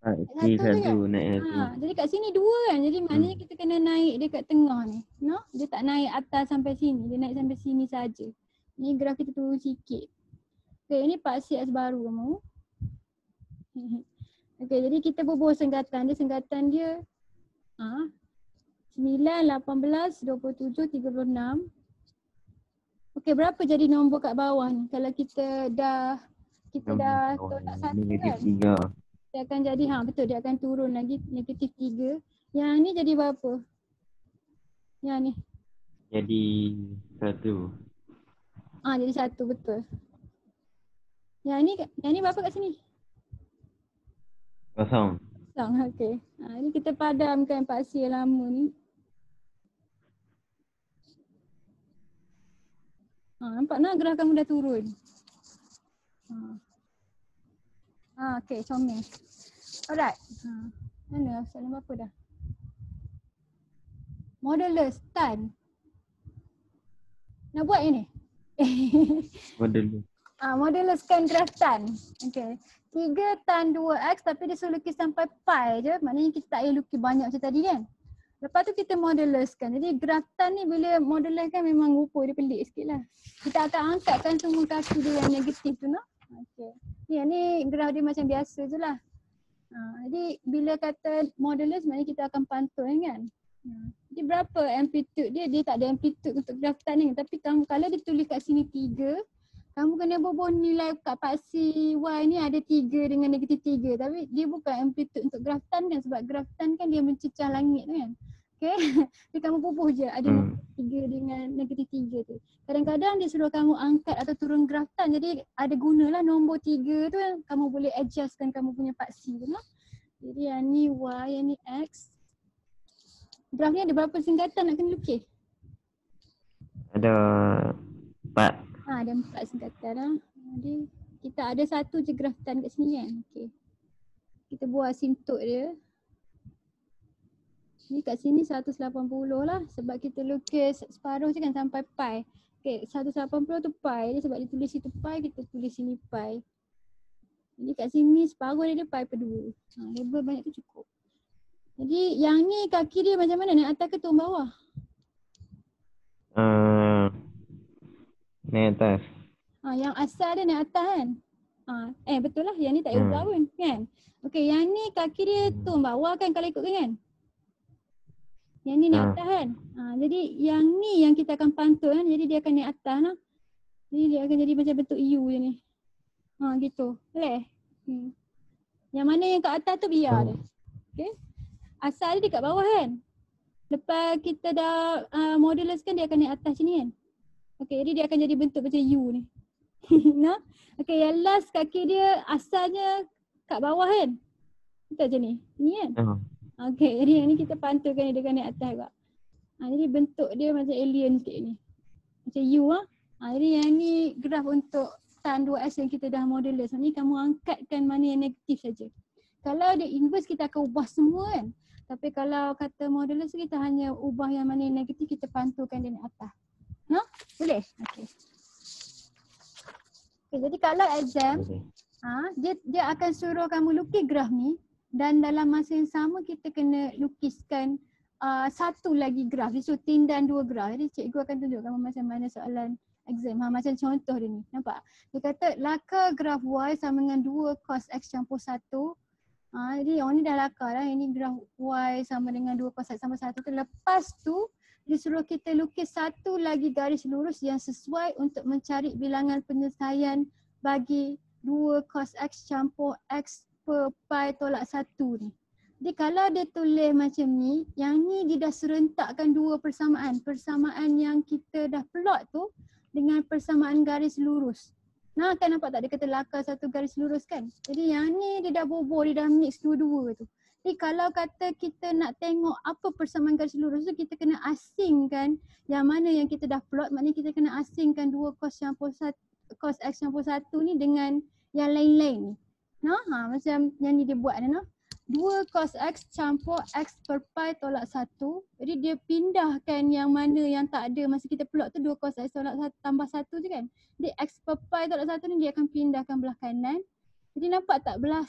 K1 je kan? naik satu. Jadi kat sini 2 kan. Jadi maknanya kita kena naik dekat tengah ni. No? Dia tak naik atas sampai sini. Dia naik sampai sini saja. Ni graf kita turun sikit. Okay, ini Pak CS baru kamu. Okay, jadi kita bubuh senggatan dia. Senggatan dia 9, 18, 27, 36. Okay, berapa jadi nombor kat bawah ni? Kalau kita dah tolak satu kan? -3. Dia akan jadi, betul, dia akan turun lagi -3. Yang ni jadi berapa? Yang ni? Jadi 1. Jadi 1, betul. Yang ni berapa kat sini? 0. Okey. Ni kita padamkan paksi yang lama ni. Nampak nak graf kamu dah turun. Okey, comel. Alright. Mana soalan berapa dah? Modulus tan. Nak buat ini? Model. Moduluskan graf tan. Okey. 3 tan 2x tapi dia suruh lukis sampai pi je. Maknanya kita tak payah lukis banyak macam tadi kan. Lepas tu kita moduluskan. Jadi graf tan ni bila moduluskan memang rupa dia pelik sikit lah. Kita akan angkatkan semua kaki dia yang negatif tu nak. Okey. Ni graf dia macam biasa je lah. Jadi bila kata modulus maknanya kita akan pantun kan. Jadi berapa amplitude dia? Dia tak ada amplitude untuk graf tan ni. Tapi kamu kalau dia tulis kat sini 3, kamu kena bubuh nilai kat paksi Y ni ada 3 dengan negatif 3. Tapi dia bukan amplitude untuk graf tan kan. Sebab graf tan kan dia mencecah langit tu kan. Okay. Jadi kamu bubuh je ada nombor 3 dengan negatif 3 tu. Kadang-kadang dia suruh kamu angkat atau turun graf tan. Jadi ada gunalah nombor 3 tu kan. Kamu boleh adjustkan kamu punya paksi tu. Jadi yang ni Y, yang ni X. Graf ni ada berapa singkatan nak kena lukis? Ada 4. Ada 4 singkatan lah. Jadi kita ada satu je graf tan kat sini kan. Okay. Kita buat asintot dia. Ni kat sini 180 lah sebab kita lukis separuh je kan sampai pi. Okay, 180 tu pi dia sebab dia tulis situ pi, kita tulis sini pi. Jadi kat sini separuh dia pi per 2. Label banyak tu cukup. Jadi yang ni kaki dia macam mana? Naik atas ke turun bawah? Naik atas. Yang asal dia naik atas kan? Betul lah, yang ni tak ubah pun kan? Okay, yang ni kaki dia turun bawah kan kalau ikutkan kan? Yang ni naik atas kan? Jadi yang ni yang kita akan pantun kan? Jadi dia akan naik atas lah. Jadi dia akan jadi macam bentuk U je ni. Gitu. Boleh? Yang mana yang kat atas tu biar dia. Okay? Asal dia dekat bawah kan? Lepas kita dah modulus kan dia akan naik atas sini kan? Okay, jadi dia akan jadi bentuk macam U ni. Nah? Okay, yang last kaki dia asalnya kat bawah kan? Betul je ni? Ni kan? Okay, jadi yang ni kita pantulkan dia dengan naik atas juga. Jadi bentuk dia macam alien sikit ni. Macam U jadi yang ni graf untuk tan 2S yang kita dah modulus. Ni kamu angkatkan mana yang negatif saja. Kalau dia inverse kita akan ubah semua kan. Tapi kalau kata modulus kita hanya ubah yang mana yang negatif, kita pantulkan dia naik atas. Boleh? Okay. Jadi kalau exam, dia akan suruh kamu lukis graf ni dan dalam masa yang sama kita kena lukiskan satu lagi graf. Dia suruh tindan 2 graf. Jadi cikgu akan tunjuk kamu macam mana soalan exam. Macam contoh dia ni. Nampak? Dia kata laka graf Y sama dengan 2 cos X campur 1. Jadi yang ni dah lakar lah. Ini graf Y sama dengan 2 cos X sama 1 tu. Lepas tu dia suruh kita lukis satu lagi garis lurus yang sesuai untuk mencari bilangan penyelesaian bagi 2 cos X campur X per pi tolak 1 ni. Jadi kalau dia tulis macam ni, yang ni dia dah serentakkan 2 persamaan. Persamaan yang kita dah plot tu dengan persamaan garis lurus. Kan nampak tak dia kata lakar satu garis lurus kan? Jadi yang ni dia dah bobor, dia dah mix dua-dua tu. Jadi kalau kata kita nak tengok apa persamaan garis lurus tu, kita kena asingkan yang mana yang kita dah plot. Maknanya kita kena asingkan 2 cos cos X campur 1 ni dengan yang lain-lain ni. Macam yang ni dia buat ni 2 cos X campur X per pi tolak 1. Jadi dia pindahkan yang mana yang tak ada masa kita plot tu 2 cos X tolak 1 tambah 1 je kan. Jadi X per pi tolak 1 ni dia akan pindahkan belah kanan. Jadi nampak tak belah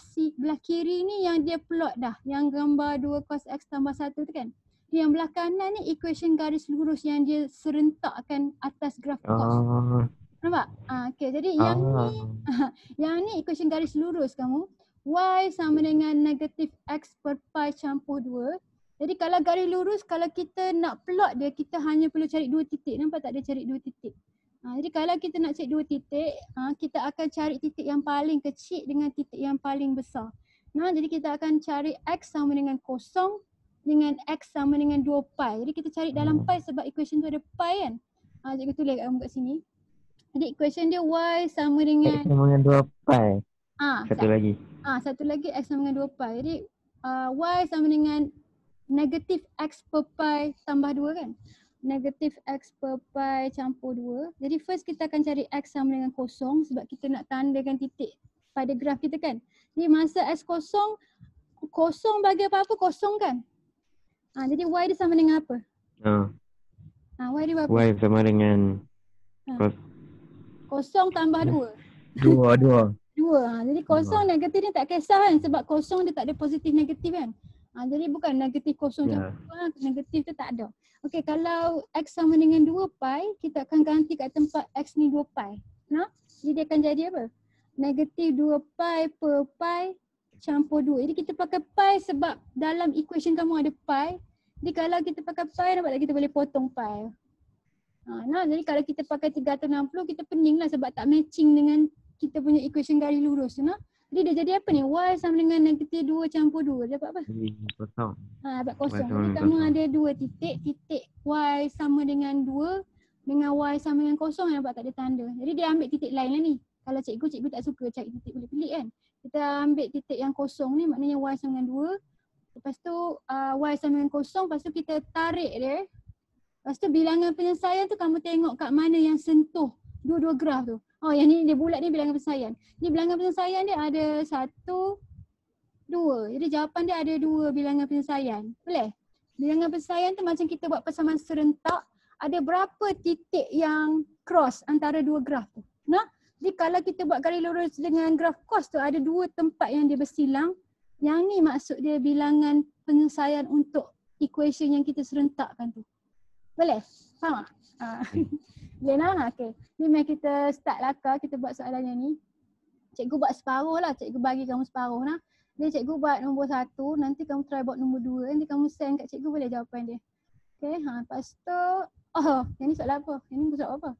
kiri ni yang dia plot dah. Yang gambar 2 cos X tambah 1 tu kan. Yang belah kanan ni equation garis lurus yang dia serentakkan atas graf cos. Oh. Nampak? Okay, jadi yang Oh. ni yang ni equation garis lurus kamu. Y sama dengan negatif X per pi campur 2. Jadi kalau garis lurus, kalau kita nak plot dia, kita hanya perlu cari 2 titik. Nampak tak dia cari 2 titik? Jadi kalau kita nak cari 2 titik, kita akan cari titik yang paling kecil dengan titik yang paling besar. Jadi kita akan cari X sama dengan kosong dengan X sama dengan 2 pi. Jadi kita cari dalam pi sebab equation tu ada pi kan. Cikgu tulis kamu kat sini. Jadi equation dia Y sama dengan X sama dengan 2 pi. Satu lagi. Satu lagi X sama dengan 2 pi. Jadi Y sama dengan negatif X per pi tambah 2 kan. Negatif X per pi campur 2. Jadi first kita akan cari X sama dengan kosong sebab kita nak tandakan titik pada graf kita kan. Jadi masa X kosong, kosong bagi apa-apa kosong kan. Jadi Y dia sama dengan apa? Y dia berapa? Y sama dengan kosong tambah 2. 2. Jadi kosong negatif ni tak kisah kan sebab kosong dia tak ada positif negatif kan. Jadi bukan negatif kosong campur negatif tu tak ada. Okey, kalau X sama dengan 2 pi, kita akan ganti kat tempat X ni 2 pi. Jadi dia akan jadi apa? Negatif 2 pi per pi campur 2. Jadi kita pakai pi sebab dalam equation kamu ada pi. Jadi kalau kita pakai pi, nampak tak kita boleh potong pi. Jadi kalau kita pakai 360, kita pening lah sebab tak matching dengan kita punya equation garis lurus. Jadi dia jadi apa ni? Y sama dengan negatif 2 campur 2. Dapat apa? Kosong. Dapat kosong. Jadi kamu ada 2 titik. Titik Y sama dengan 2 dengan Y sama dengan kosong, nampak tak ada tanda. Jadi dia ambil titik lain lah ni. Kalau cikgu tak suka cari titik pelik-pelik kan. Kita ambil titik yang kosong ni, maknanya Y sama dengan 2. Lepas tu Y sama dengan kosong, lepas tu kita tarik dia. Lepas tu bilangan penyelesaian tu kamu tengok kat mana yang sentuh dua-dua graf tu. Yang ni dia bulat ni bilangan penyelesaian. Ni bilangan penyelesaian dia ada 1, 2. Jadi jawapan dia ada 2 bilangan penyelesaian. Boleh? Bilangan penyelesaian tu macam kita buat persamaan serentak. Ada berapa titik yang cross antara dua graf tu. Jadi kalau kita buat garis lurus dengan graf cos tu ada 2 tempat yang dia bersilang. Yang ni maksud dia bilangan penyelesaian untuk equation yang kita serentakkan tu. Boleh? Faham tak? Boleh nak? Okay. Ni mari kita start lakar, kita buat soalan yang ni. Cikgu buat separuh lah, cikgu bagi kamu separuh nah. Jadi cikgu buat nombor 1, nanti kamu try buat nombor 2, nanti kamu send kat cikgu boleh jawapan dia. Okay, lepas tu, yang ni soalan apa? Yang ni soalan apa?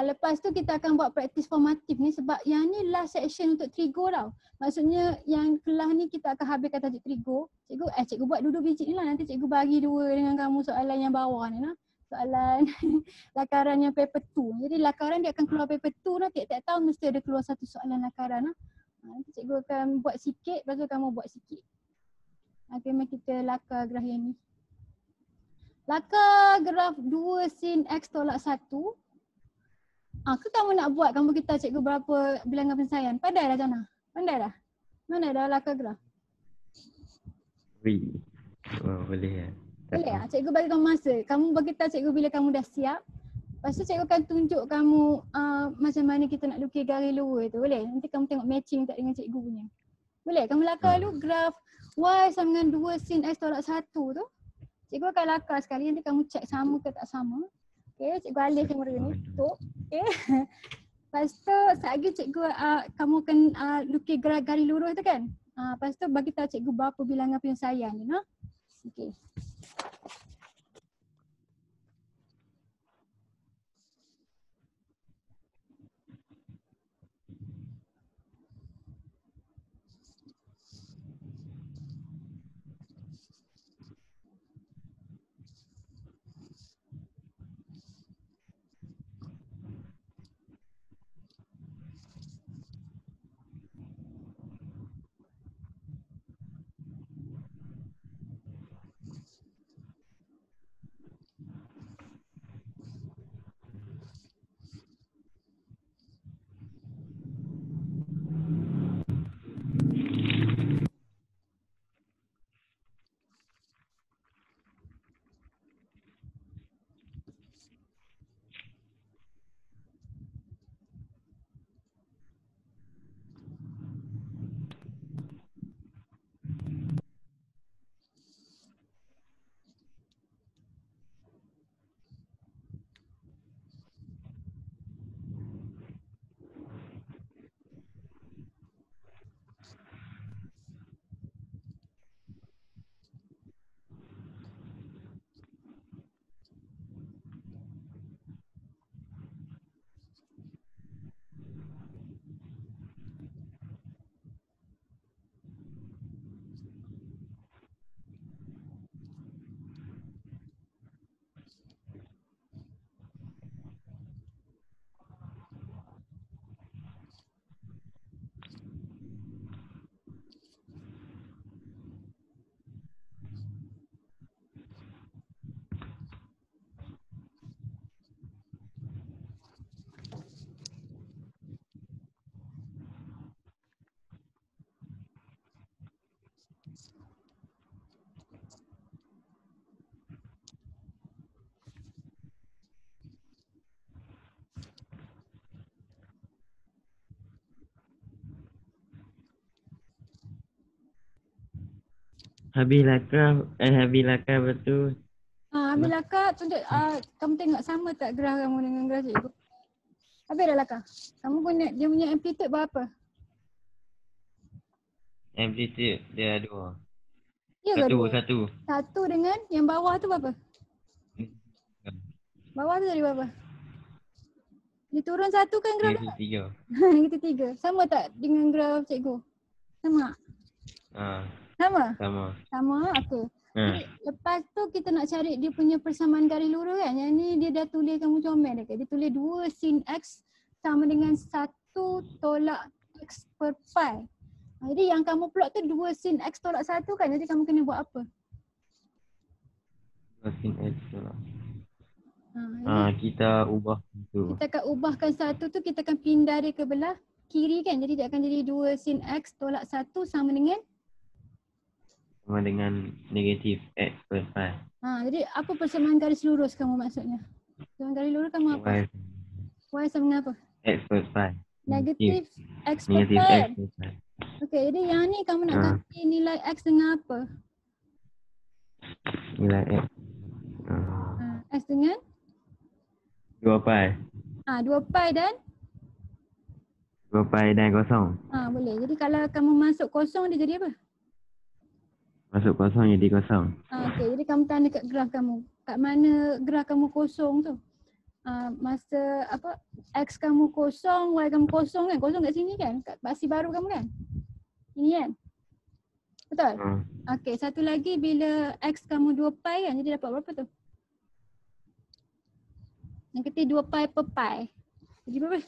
Lepas tu kita akan buat praktis formatif ni sebab yang ni last section untuk trigo tau. Maksudnya yang kelas ni kita akan habiskan tajuk trigo. Cikgu buat duduk biji ni lah, nanti cikgu bagi 2 dengan kamu soalan yang bawah ni lah. Soalan lakaran yang paper 2. Jadi lakaran dia akan keluar paper 2 lah, tiap-tiap tahun mesti ada keluar satu soalan lakaran lah. Nanti cikgu akan buat sikit, lepas tu kamu buat sikit. Okay, mari kita lakar graf yang ni. Lakar graf 2 sin X tolak 1. Ke kamu nak buat, kamu kita cikgu berapa bilangan penyelesaian? Pandai dah Jana? Pandai dah? Mana dah lakar graf? Boleh ya. Boleh lah, cikgu bagi kamu masa. Kamu bagi tahu cikgu bila kamu dah siap. Lepas tu cikgu akan tunjuk kamu macam mana kita nak lukis garis lower tu. Boleh? Nanti kamu tengok matching tak dengan cikgu punya. Boleh? Kamu lakar dulu graf Y sama dengan 2 sin X tolak 1 tu. Cikgu akan lakar sekali, nanti kamu check sama ke tak sama. Okay, cikgu alih kamera ni, tutup. Okay. Lepas tu, sekejap cikgu, kamu akan lukis garis lurus tu kan? Lepas tu bagi tahu cikgu berapa bilangan penyelesaian ni. Okay. Habislah kau betul. Ambil Kak, tunjuk kamu tengok sama tak graf kamu dengan graf cikgu. Habis dah lah Kak. Kamu guna dia punya amplitude berapa? Amplitude dia dua. Ya ke dua? Satu. Satu dengan yang bawah tu berapa? Bawah tu dari berapa? Dia turun satu kan graf Negatif dia? 3. Negatif 3. Sama tak dengan graf cikgu? Sama? Sama? Sama. Sama, okey. Jadi lepas tu kita nak cari dia punya persamaan garis lurus kan. Yang ni dia dah tulis kamu comel dekat. Dia tulis 2 sin X sama dengan 1 tolak X per pi. Jadi yang kamu plot tu 2 sin X tolak 1 kan. Jadi kamu kena buat apa? Sin X lah. Jadi Kita ubah tu. kita akan ubahkan satu tu, kita akan pindah dia ke belah kiri kan. Jadi dia akan jadi 2 sin X tolak 1 sama dengan negatif X per pi. jadi apa persamaan garis lurus kamu maksudnya? Persamaan garis lurus kamu apa? Y sama dengan apa? X per pi. Negatif X per Negatif pi. X per pi. Okey, jadi yang ni kamu nak ganti nilai X dengan apa? Nilai X. X dengan? 2 pi. 2 pi dan? 2 pi dan kosong. Boleh. Jadi kalau kamu masuk kosong dia jadi apa? Masuk kosong jadi kosong. Okey, jadi kamu tanda kat graf kamu. Kat mana graf kamu kosong tu? Masa apa X kamu kosong, Y kamu kosong kan? Kosong kat sini kan? Kat baksi baru kamu kan? Ini kan? Betul? Okey, satu lagi bila X kamu 2 pi kan? Jadi dapat berapa tu? Yang ketiga 2 pi per pi. Jadi berapa?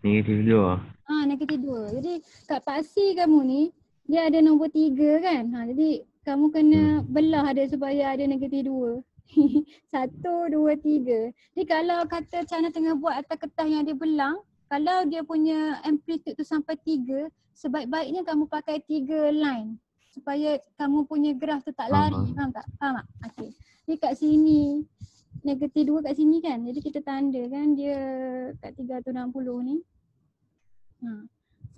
Negatif 2. Negatif 2. Jadi kat paksi kamu ni dia ada nombor 3 kan? Jadi kamu kena belah dia supaya ada negatif 2. 1, 2, 3. Jadi kalau kata Cana tengah buat atas kertas yang dia belang, kalau dia punya amplitude tu sampai 3, sebaik-baiknya kamu pakai 3 line supaya kamu punya graf tu tak lari. Faham tak? Faham tak? Okey. Jadi kat sini negatif 2 kat sini kan. Jadi kita tanda kan dia kat 360 ni.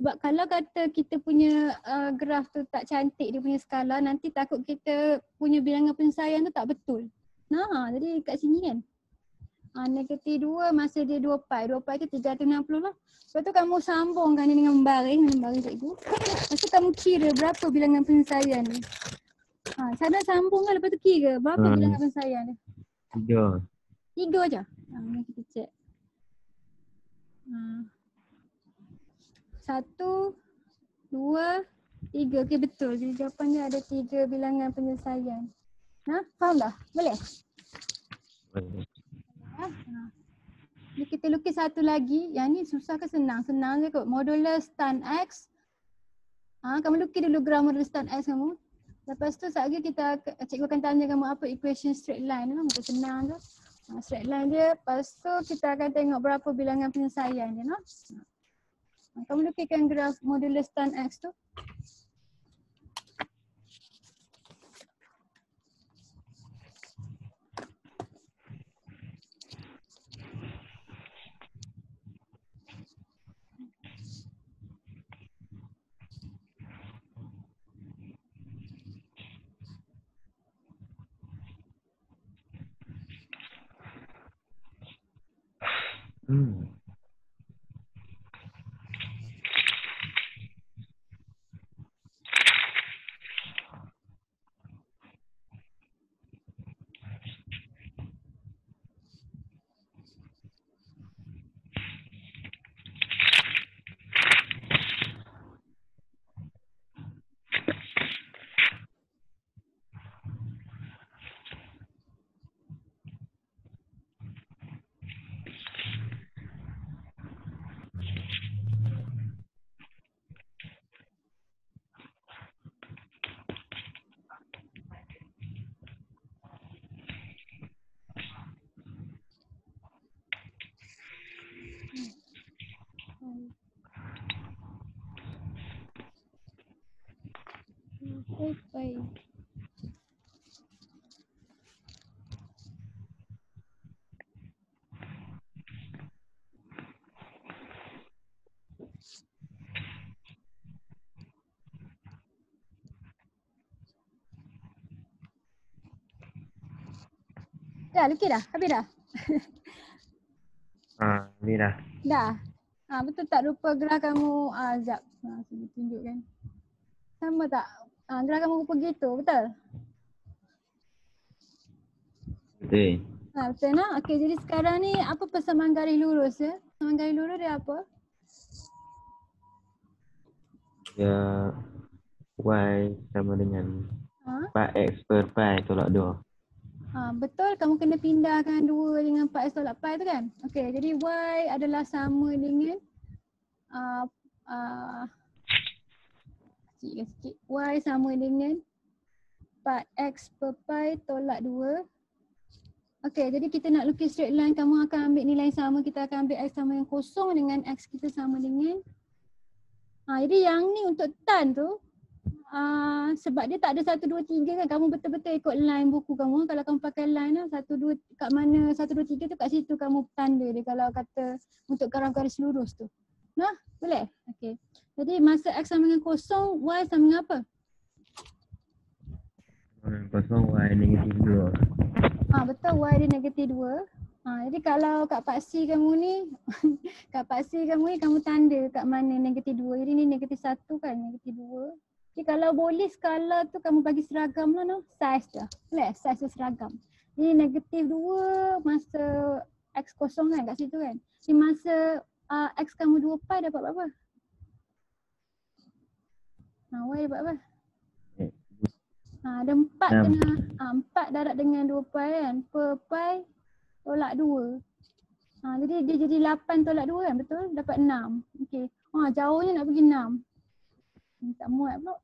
Sebab kalau kata kita punya graf tu tak cantik dia punya skala, nanti takut kita punya bilangan penyelesaian tu tak betul. Jadi kat sini kan. Negatif 2 masa dia 2 pi. 2 pi tu 360 lah. Lepas tu kamu sambungkan dia dengan baring cikgu. Lepas tu kamu kira berapa bilangan penyelesaian ni. Sana sambung kan, lepas tu kira berapa bilangan penyelesaian dia. 3 je. Mari kita check. 1, 2, 3. Okey betul. Jadi jawapannya ada 3 bilangan penyelesaian. Faham dah? Boleh? Boleh. Jadi kita lukis satu lagi. Yang ni susah ke senang? Senang je kot. Modulus tan X. Kamu lukis dulu graf modulus tan X kamu. Lepas tu sekejap lagi cikgu akan tanya kamu apa equation straight line tu. Macam senang tu. Straight line dia. Lepas tu kita akan tengok berapa bilangan penyelesaian dia. Kamu lukiskan graf modulus tan X tu. Baik. Dah, lukis dah? Habis dah? Ni dah. Dah? Betul tak rupa gerah kamu? Sekejap. Saya tunjukkan. Sama tak? Gerah kamu rupa gitu, betul? Betul. Betul nak? Okey, jadi sekarang ni apa persamaan garis lurus ya? Persamaan garis lurus dia apa? Dia Y sama dengan Ha? 4x per pi tolak 2. Betul, kamu kena pindahkan 2 dengan 4x tolak pi tu kan? Okey, jadi Y adalah sama dengan uh, uh, sikit. Y sama dengan 4x per pi tolak 2. Okey, jadi kita nak lukis straight line, kamu akan ambil nilai sama, kita akan ambil x sama dengan kosong dengan x kita sama dengan jadi yang ni untuk tan tu sebab dia tak ada 1, 2, 3 kan, kamu betul-betul ikut line buku kamu. Kalau kamu pakai line 1, 2, kat mana 1, 2, 3 tu kat situ kamu tanda dia kalau kata untuk garis lurus tu. Nah, boleh? Okey. Jadi masa x sama dengan kosong, y sama dengan apa? Kosong Y negatif 2. Betul, y dia negatif 2. Jadi kalau kat paksi kamu ni, kat paksi kamu ni kamu tanda kat mana negatif 2. Jadi ni negatif 1 kan, negatif 2. Jadi kalau boleh skala tu kamu bagi seragam lah size dia. Boleh? Size dia seragam. Jadi negatif 2 masa x kosong kan kat situ kan. Jadi masa x kamu 2 pi dapat berapa? Y dapat apa? Ada 4 dengan 4 darab dengan 2 pi kan. Per pi tolak 2. Jadi dia jadi 8 tolak 2 kan, betul? Dapat 6. Okey. Jauhnya nak pergi 6. Tak muat pula.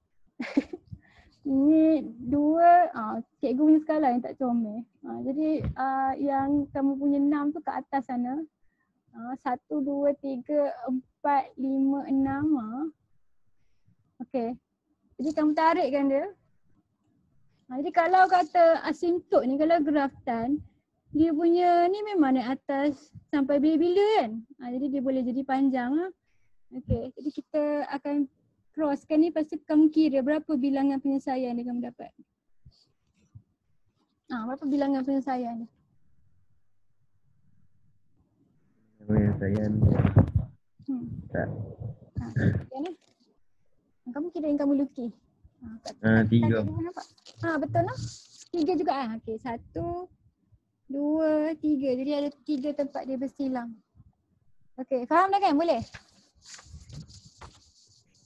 Ini 2, cikgu punya skala yang tak comel. Jadi yang kamu punya 6 tu kat atas sana. 1, 2, 3, 4, 5, 6. Okey. Jadi kamu tarikkan dia. Jadi kalau kata asimptot ni, kalau graf tan, dia punya ni memang naik atas sampai bila-bila kan. Jadi dia boleh jadi panjang lah. Okey, jadi kita akan crosskan ni, lepas tu kamu kira berapa bilangan penyelesaian dia kamu dapat. Berapa bilangan penyelesaian dia? Penyelesaian tak. Kamu kira yang kamu lukis. 3. Betul lah. 3 juga Okey, 1, 2, 3. Jadi ada 3 tempat dia bersilang. Okey, faham dah kan? Boleh?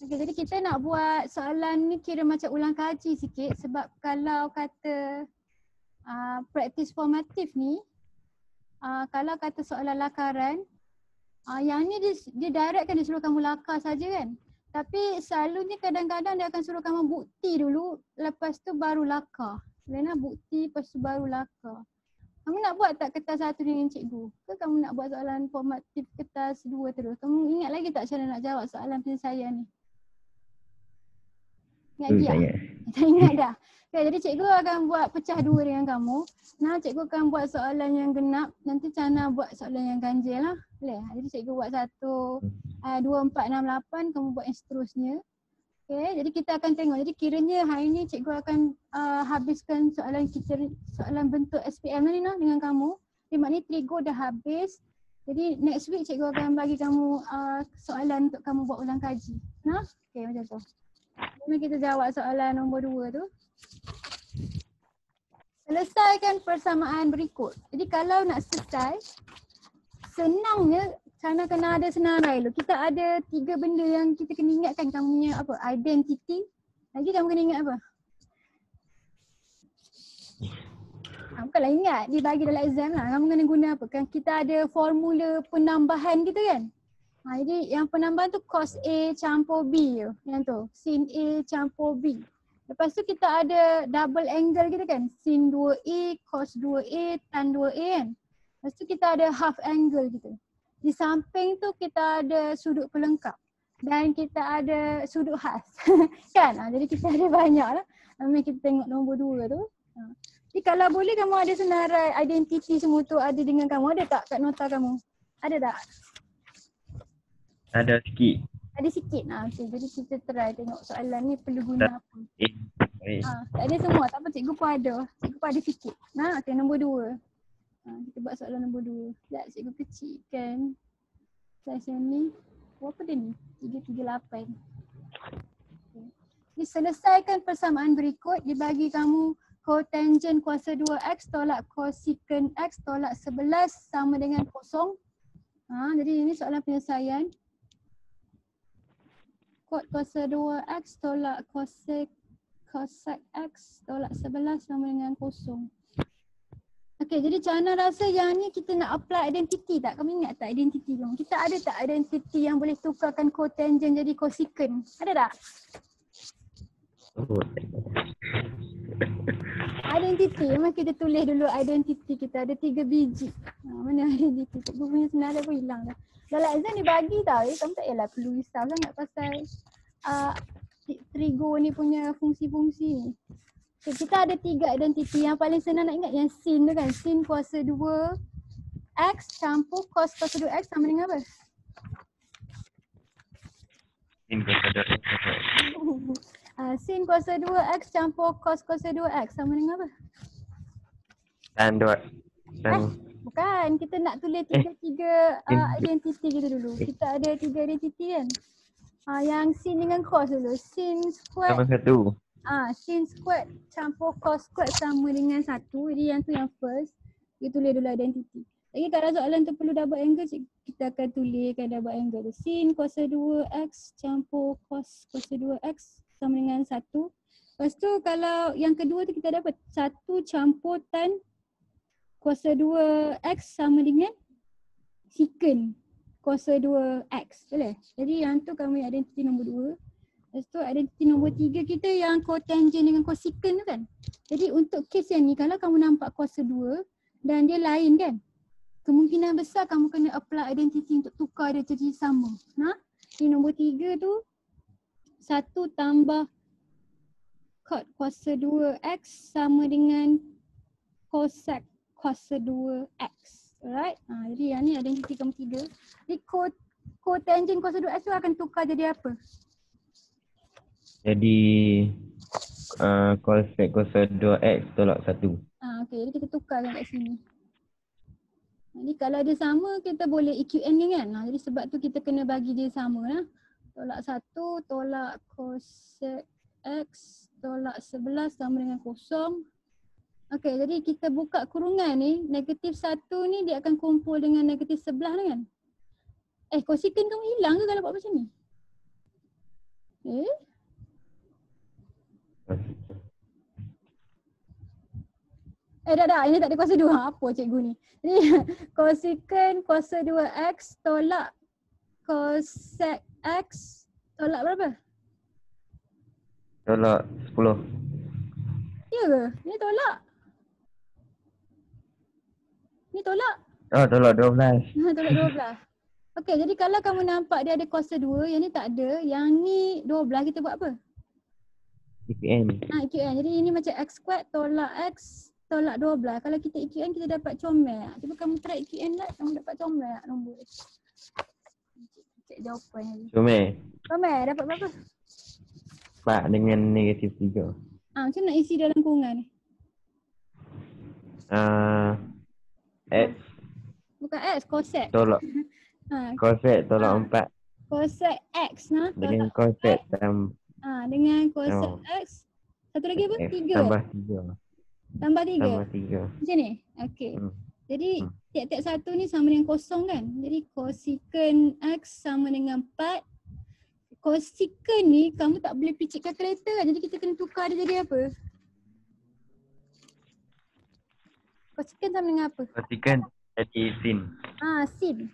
Okey, jadi kita nak buat soalan ni kira macam ulang kaji sikit sebab kalau kata praktis formatif ni, kalau kata soalan lakaran, yang ni dia direct kan, dia suruh kamu lakar saja kan. Tapi selalunya kadang-kadang dia akan suruh kamu bukti dulu, lepas tu baru lakar. Sebenarnya bukti lepas tu baru lakar. Kamu nak buat tak kertas 1 dengan cikgu? Ke kamu nak buat soalan formatif kertas 2 terus? Kamu ingat lagi tak cara nak jawab soalan penyelesaian ni? Ingat lagi tak? Tak ingat dah. Okay, jadi cikgu akan buat pecah 2 dengan kamu. Cikgu akan buat soalan yang genap. Nanti Cana buat soalan yang ganjil lah. Boleh? Jadi cikgu buat 1, 2, 4, 6, 8. Kamu buat yang seterusnya. Okay, jadi kita akan tengok. Jadi kiranya hari ni cikgu akan habiskan soalan bentuk SPM ni dengan kamu. Jadi maknanya Trigo dah habis. Jadi next week cikgu akan bagi kamu soalan untuk kamu buat ulang kaji. Okay, macam tu. Jadi kita jawab soalan nombor 2 tu. Selesaikan persamaan berikut. Jadi kalau nak selesai, senangnya Cana kena ada senarai dulu. Kita ada 3 benda yang kita kena ingatkan. Kamu punya apa? Identity. Lagi kamu kena ingat apa? Bukanlah ingat, dia bagi dalam exam lah. Kamu kena guna apa? Kan kita ada formula penambahan kita kan? Jadi yang penambahan tu cos A campur B je. Yang tu. Sin A campur B. Lepas tu kita ada double angle kita kan? Sin 2A, cos 2A, tan 2A kan? Lepas tu kita ada half angle kita. Di samping tu kita ada sudut pelengkap. Dan kita ada sudut khas. Kan? Jadi kita ada banyak lah. Mari kita tengok nombor 2 tu. Jadi kalau boleh kamu ada senarai identiti semua tu ada dengan kamu. Ada tak kat nota kamu? Ada tak? Ada sikit. Ada sikit. Okay. Jadi kita try tengok soalan ni perlu guna apa. Tak ada semua. Tak apa, cikgu pun ada. Cikgu pun ada sikit. Okay, nombor 2. Kita buat soalan nombor 2. Sekejap cikgu kecilkan slide yang ni. Berapa dia ni? 338. Okay. Jadi selesaikan persamaan berikut. Dibagi kamu kotangen kuasa 2x tolak kosekuen x tolak 11 sama dengan kosong. Jadi ini soalan penyelesaian. Kot kuasa 2x tolak kosek x tolak 11 sama dengan kosong. Okey, jadi Cana rasa yang ni kita nak apply identity tak? Kamu ingat tak identity kamu? Kita ada tak identity yang boleh tukarkan kotangen jadi kosekuen? Ada tak? Identity, memang kita tulis dulu identity kita ada 3 biji. Mana identity? Cikgu punya senarai pun hilang dah. Dalam exam dibagi tau, kamu tak payahlah perlu risau sangat pasal trigo ni punya fungsi-fungsi ni. Okay, kita ada 3 identity. Yang paling senang nak ingat yang sin tu kan. Sin kuasa 2 x campur cos kuasa 2x sama dengan apa? Sin kuasa 2x. Sin kuasa 2x campur cos kuasa 2x sama dengan apa? Tan 2. Bukan, kita nak tulis tiga identity kita dulu. Kita ada 3 identity kan. Yang sin dengan cos dulu. Sin squared Sama 1. sin squared campur cos squared sama dengan 1. Jadi yang tu yang first. Kita tulis dulu identity. Lagi kalau soalan tu perlu double angle, kita akan tuliskan double angle. Sin kuasa 2x campur cos kuasa 2x sama dengan 1. Lepas tu kalau yang kedua tu kita dapat 1 campur tan kuasa 2x sama dengan secant kuasa 2x. Boleh? Jadi yang tu kami identiti nombor 2. Lepas tu identiti nombor 3 kita yang kotangen dengan kosekuen tu kan. Jadi untuk kes yang ni kalau kamu nampak kuasa 2 dan dia lain kan, kemungkinan besar kamu kena apply identiti untuk tukar dia jadi sama. Di nombor 3 tu 1 tambah cot kuasa 2x sama dengan cosec kuasa 2x. Alright. Jadi yang ni identiti kamu 3. Jadi kotangen kuasa 2x tu akan tukar jadi apa? Jadi cosec kuasa 2x tolak 1. Okey, jadi kita tukarkan kat sini. Jadi kalau dia sama kita boleh EQN kan. Jadi sebab tu kita kena bagi dia sama lah. Tolak 1 tolak cosec x tolak 11 sama dengan kosong. Okey, jadi kita buka kurungan ni, negatif 1 ni dia akan kumpul dengan negatif 11 lah kan. Kosekuen kamu hilang ke kalau buat macam ni? Dah, ini tak ada kuasa 2. Apa cikgu ni? Jadi kosekuen kuasa 2x tolak cosec x tolak berapa? Tolak 10. Ya ke? Ni tolak. Ni tolak. Tolak 12. Tolak 12. Okey, jadi kalau kamu nampak dia ada kuasa 2, yang ni tak ada, yang ni 12, kita buat apa? EQN. EQN. Jadi ini macam x squared tolak x tolak 12. Kalau kita EQN kita dapat comel. Cuba kamu try EQN lah, kamu dapat comel nombor. Cek jawapan lagi. Comel dapat berapa? 4 dengan negatif 3. Macam nak isi dalam kurungan ni? X. Bukan X, cosec. Tolak. Cosec tolak 4. Cosec X dengan cosec dengan cosec X. Satu lagi apa? 3. Tambah 3. Macam ni? Okey. Jadi tiap-tiap satu ni sama dengan kosong kan? Jadi kosekuen X sama dengan 4. Kosekuen ni kamu tak boleh picit kalkulator kan? Jadi kita kena tukar dia jadi apa? Kosekuen sama dengan apa? Kosekuen jadi sin. Sin.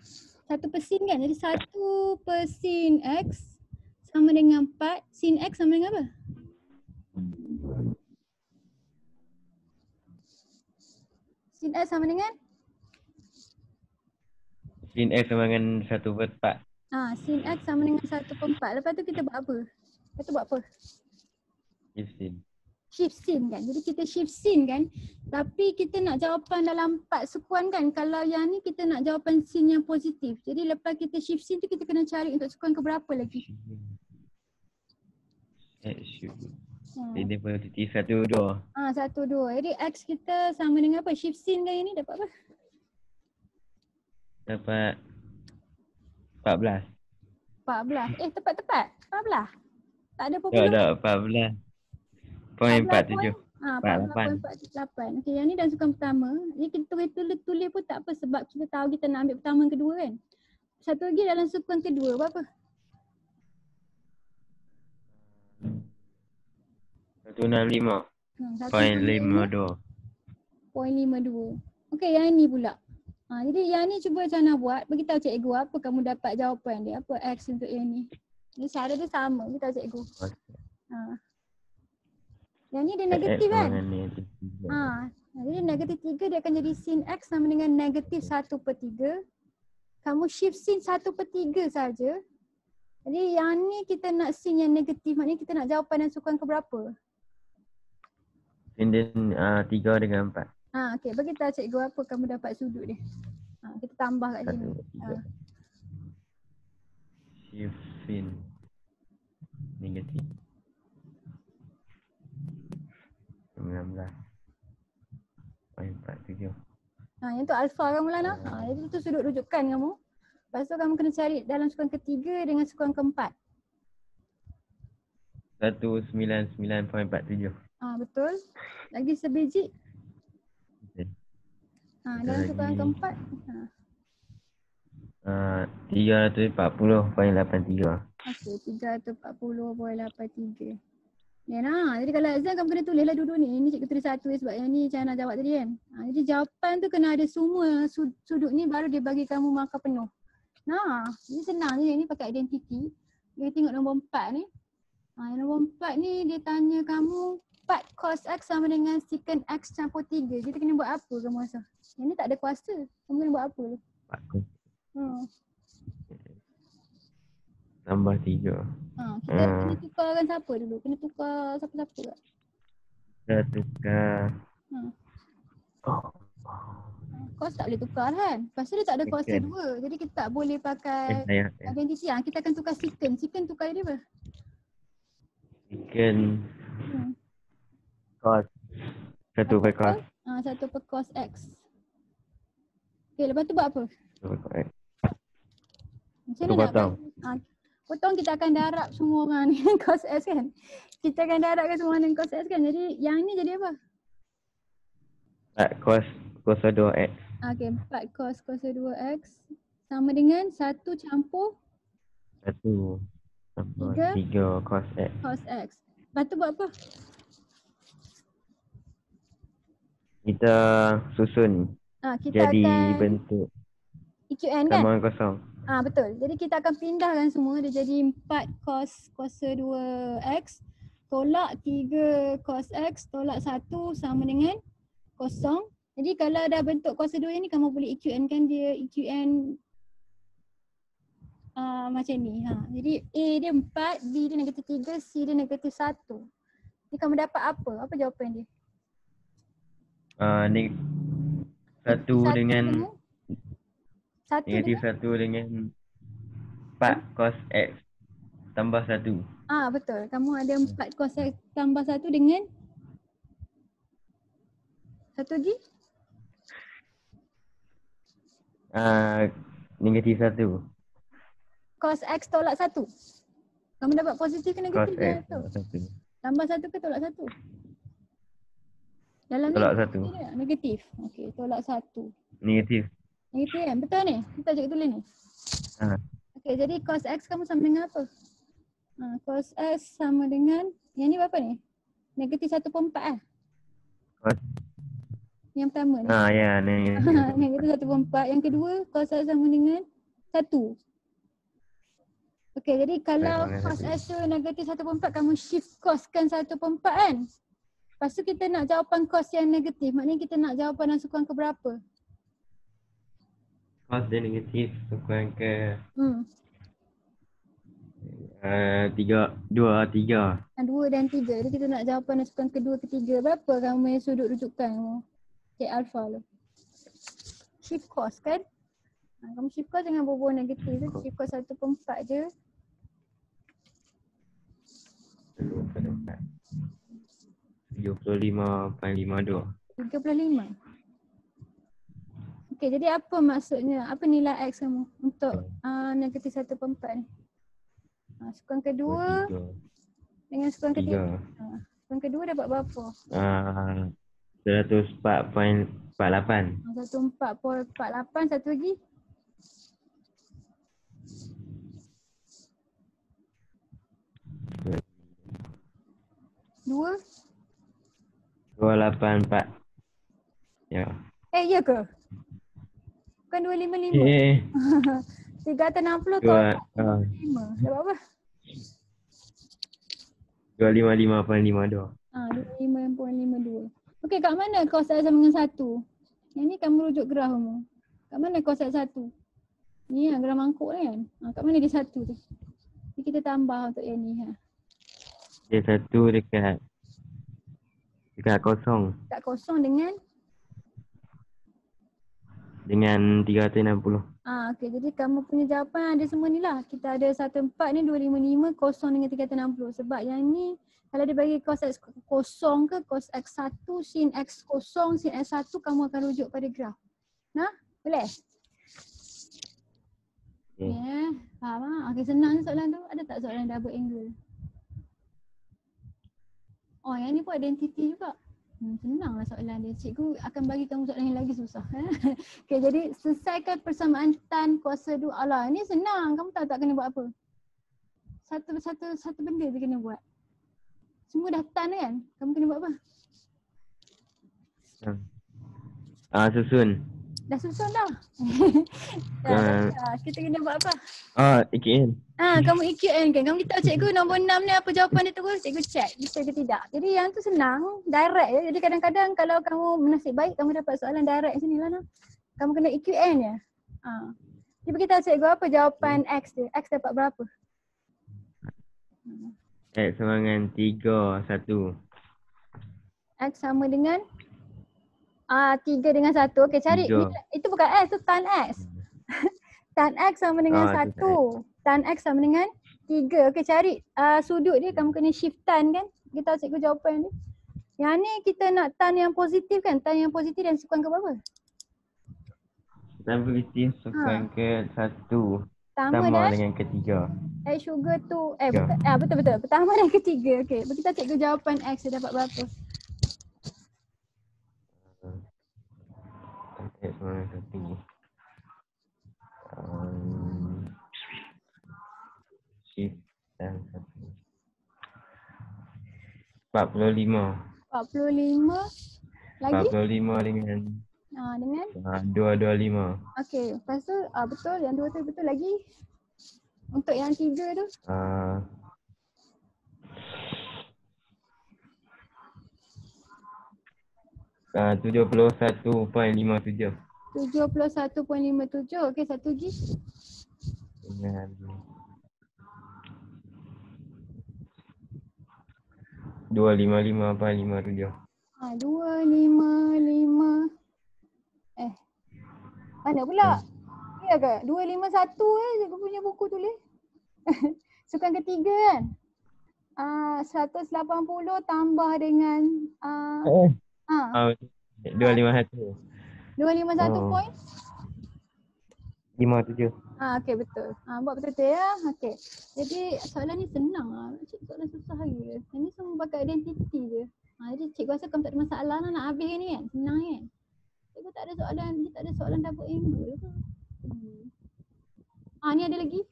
1 per sin kan? Jadi 1 per sin X sama dengan 4. Sin X sama dengan apa? Sin X sama dengan? Sin X sama dengan 1 per 4. Sin X sama dengan 1 per 4. Lepas tu kita buat apa? Shift sin kan. Jadi kita shift sin kan. Tapi kita nak jawapan dalam 4 sekuan kan. Kalau yang ni kita nak jawapan sin yang positif. Jadi lepas kita shift sin tu kita kena cari untuk sekuan ke berapa lagi? Ini positif 1, 2. 1, 2. Jadi X kita sama dengan apa? Shift sin kan ini dapat apa? Dapat 14. 14. Tepat-tepat. 14. Tak ada Tak, popular. tak, 14. Poin 47. 48. 14.48. Okey, yang ni dalam sukan pertama. Ni kita tulis pun tak apa sebab kita tahu kita nak ambil pertama dan kedua kan. Satu lagi dalam sukan kedua berapa? 165. Poin 52. 1.52. Okey, yang ni pula. Jadi yang ni cuba macam mana buat. Beritahu cikgu apa kamu dapat jawapan dia. Apa X untuk yang ni. Ni cara dia sama. Beritahu cikgu. Yang ni dia negatif kan? Jadi negatif 3 dia akan jadi sin X sama dengan negatif 1/3. Kamu shift sin 1/3 saja. Jadi yang ni kita nak sin yang negatif. Maknanya kita nak jawapan dan sukan keberapa? Sin dia 3 dengan 4. Okey, bagi tahu cikgu apa kamu dapat sudut dia. Kita tambah kat sini. 1/3. Shift sin negatif 19.47. Yang tu alfa kamu lah nak. Jadi tu sudut rujukan kamu. Lepas tu kamu kena cari dalam sukan ketiga dengan sukan keempat. 199.47. Betul. Lagi sebiji. Okay. Dalam sukan keempat. 340.83. Okey, 340.83. Jadi kalau exam kamu kena tulis lah duduk ni. Ini cikgu tulis satu sebab yang ni macam nak jawab tadi kan. Jadi jawapan tu kena ada semua sudut ni baru dia bagi kamu markah penuh. Ini senang je. Ini pakai identiti. Kita tengok nombor 4 ni. Nombor 4 ni dia tanya kamu 4 cos X sama dengan secant X campur 3. Kita kena buat apa kamu rasa? Yang ni tak ada kuasa. Kamu kena buat apa tu? Tambah 3. Kita kena tukarkan siapa dulu? Kena tukar siapa-siapa tak? Kita tukar. Cos tak boleh tukar kan? Lepas tu dia tak ada kuasa 2. Jadi kita tak boleh pakai identiti. Kita akan tukar secant. Secant tukar dia apa? Secant cos. 1 per cos. 1 per cos X. Okay, lepas tu buat apa? 1 per cos X. Macam mana nak potong? Potong kita akan darab semua orang ni cos X kan? Kita akan darabkan semua orang dengan cos X kan? Jadi yang ni jadi apa? 4 cos kuasa 2X. Okay, 4 cos kuasa 2X sama dengan 1 campur 1 campur 3 cos X. Cos X. Lepas tu buat apa? Kita susun. Kita jadi akan bentuk EQN kan? samaran kosong. Betul. Jadi kita akan pindahkan semua. Dia jadi 4 cos kuasa 2X tolak 3 cos X tolak 1 sama dengan kosong. Jadi kalau dah bentuk kuasa 2 ni kamu boleh EQN kan dia EQN macam ni. Jadi A dia 4, B dia negatif 3, C dia negatif 1. Jadi kamu dapat apa? Apa jawapan dia? Ni 1 dengan negatif 1 dengan 4 cos X tambah 1. Betul. Kamu ada 4 cos X tambah 1 dengan satu lagi? Negatif 1. Cos X tolak 1. Kamu dapat positif ke negatif? Cos X tu? tolak 1. Tambah 1 ke tolak 1? Dalam tolak ni 1. Negatif. Okey, tolak 1. Negatif. Negatif kan? Betul ni? Kita cikgu tulis ni. Okey, jadi cos X kamu sama dengan apa? Cos X sama dengan, yang ni berapa ni? Negatif 1/4 Cos. Yang pertama ni. Ya, negatif. Negatif 1/4. Yang kedua, cos X sama dengan 1. Okey, jadi kalau cos X tu negatif 1/4, kamu shift cos kan 1/4 kan? Lepas tu kita nak jawapan cos yang negatif. Maknanya kita nak jawapan dan sukan ke berapa? Cos dia negatif sukan ke 2, 3. 2 dan 3. Jadi kita nak jawapan dan sukan kedua, ketiga. Berapa kamu yang sudut rujukan kamu? Cik Alpha tu. Shift cos kan? Kamu shift cos dengan bubuh negatif tu. Shift cos 1/4 je. 35.52. 35. Okey, jadi apa maksudnya? Apa nilai X kamu untuk negatif 1/4 ni? Sukan kedua 3. dengan sukan ketiga. 3. Sukan kedua dapat berapa? 104.48. 104.48, satu lagi? 2? 284. Ya. Ya ke? Bukan 255. 360 tu 5. Dapat apa? 255.52. 25.52. Okey, kat mana cos X sama dengan 1? Yang ni kamu rujuk graf kamu. Kat mana cos X 1? Ni graf mangkuk ni kan? Kat mana dia 1 tu? Jadi kita tambah untuk yang ni. Dia 1 dekat kosong. Kat kosong dengan? Dengan 360. Okey, jadi kamu punya jawapan ada semua ni lah. Kita ada 14 ni 255 kosong dengan 360. Sebab yang ni kalau dia bagi cos X kosong ke cos X1 sin X kosong sin X1 kamu akan rujuk pada graf. Nah, boleh? Okay. Ya, faham lah. Okey, senang soalan tu. Ada tak soalan double angle? Oh, yang ni pun identiti juga. Senanglah soalan dia. Cikgu akan bagi kamu soalan yang lagi susah. Okey, jadi selesaikan persamaan tan kuasa 2. Alah, ni senang. Kamu tahu tak kena buat apa? Satu benda je kena buat. Semua dah tan kan? Kamu kena buat apa? Susun. Dah susun dah. Kita kena buat apa? EKN. Kamu EQN kan? Kamu beritahu cikgu nombor 6 ni apa jawapan dia terus, cikgu check bisa ke tidak. Jadi yang tu senang, direct je. Jadi kadang-kadang kalau kamu bernasib baik kamu dapat soalan direct sini lah. Kamu kena EQN je. Dia beritahu cikgu apa jawapan X dia. X dapat berapa? X sama dengan 3, 1. X sama dengan 3 dengan 1. Okey, cari. Itu bukan X, tu tan X. Tan X sama dengan 1. Tan X sama dengan 3. Okey, cari sudut dia. Kamu kena shift tan kan. Kita cikgu jawapan dia. Yang ni kita nak tan yang positif kan. Tan yang positif dan sukan ke berapa? Tan positif sukan ke 1. Tambah dengan ketiga. X sugar tu. Betul-betul. Pertama dan ketiga. Okey, kita cikgu jawapan X dia dapat berapa? X sama dengan 1. Shift dan 1. 45. 45 lagi? 45 dengan Dengan? 225. Okey, lepas tu betul yang 2 tu betul lagi. Untuk yang 3 tu? 71.57. 71.57. Okey, satu lagi. Dengan 255.57. 255. Mana pula? Ya ke? 251 cikgu punya buku tulis. Sukan ketiga kan? 180 tambah dengan 251. 251 point? 57. Okey, betul. Buat betul-betul ya. Okey. Jadi soalan ni senang lah. Soalan susah lagi. Ini semua pakai identiti je. Jadi cikgu rasa kamu tak ada masalah lah nak habis ni kan. Senang kan. Cikgu tak ada soalan double angle ke. Ni ada lagi.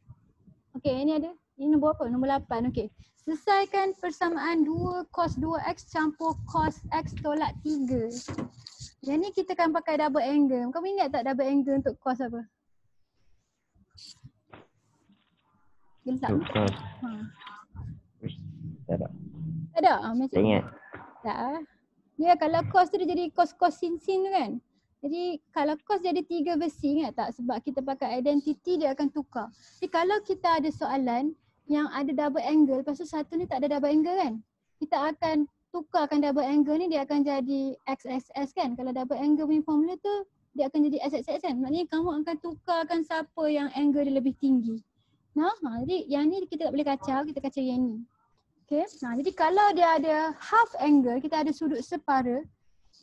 Okey, ini ada. Ini nombor apa? Nombor 8. Okey. Selesaikan persamaan 2 cos 2x campur cos x tolak 3. Yang ni kita akan pakai double angle. Kamu ingat tak double angle untuk cos apa? Gelap. Tak ada? Macam ingat. Tak. Dia kalau cos tu dia jadi cos sin tu kan. Jadi kalau cos dia ada 3 besi, ingat tak? Sebab kita pakai identity dia akan tukar. Jadi kalau kita ada soalan yang ada double angle, lepas tu satu ni tak ada double angle kan. Kita akan tukarkan double angle ni, dia akan jadi XXS kan. Kalau double angle punya formula tu dia akan jadi XXS kan. Maknanya kamu akan tukarkan siapa yang angle dia lebih tinggi. Jadi yang ni kita tak boleh kacau, kita kacau yang ni. Okay, jadi kalau dia ada half angle, kita ada sudut separa.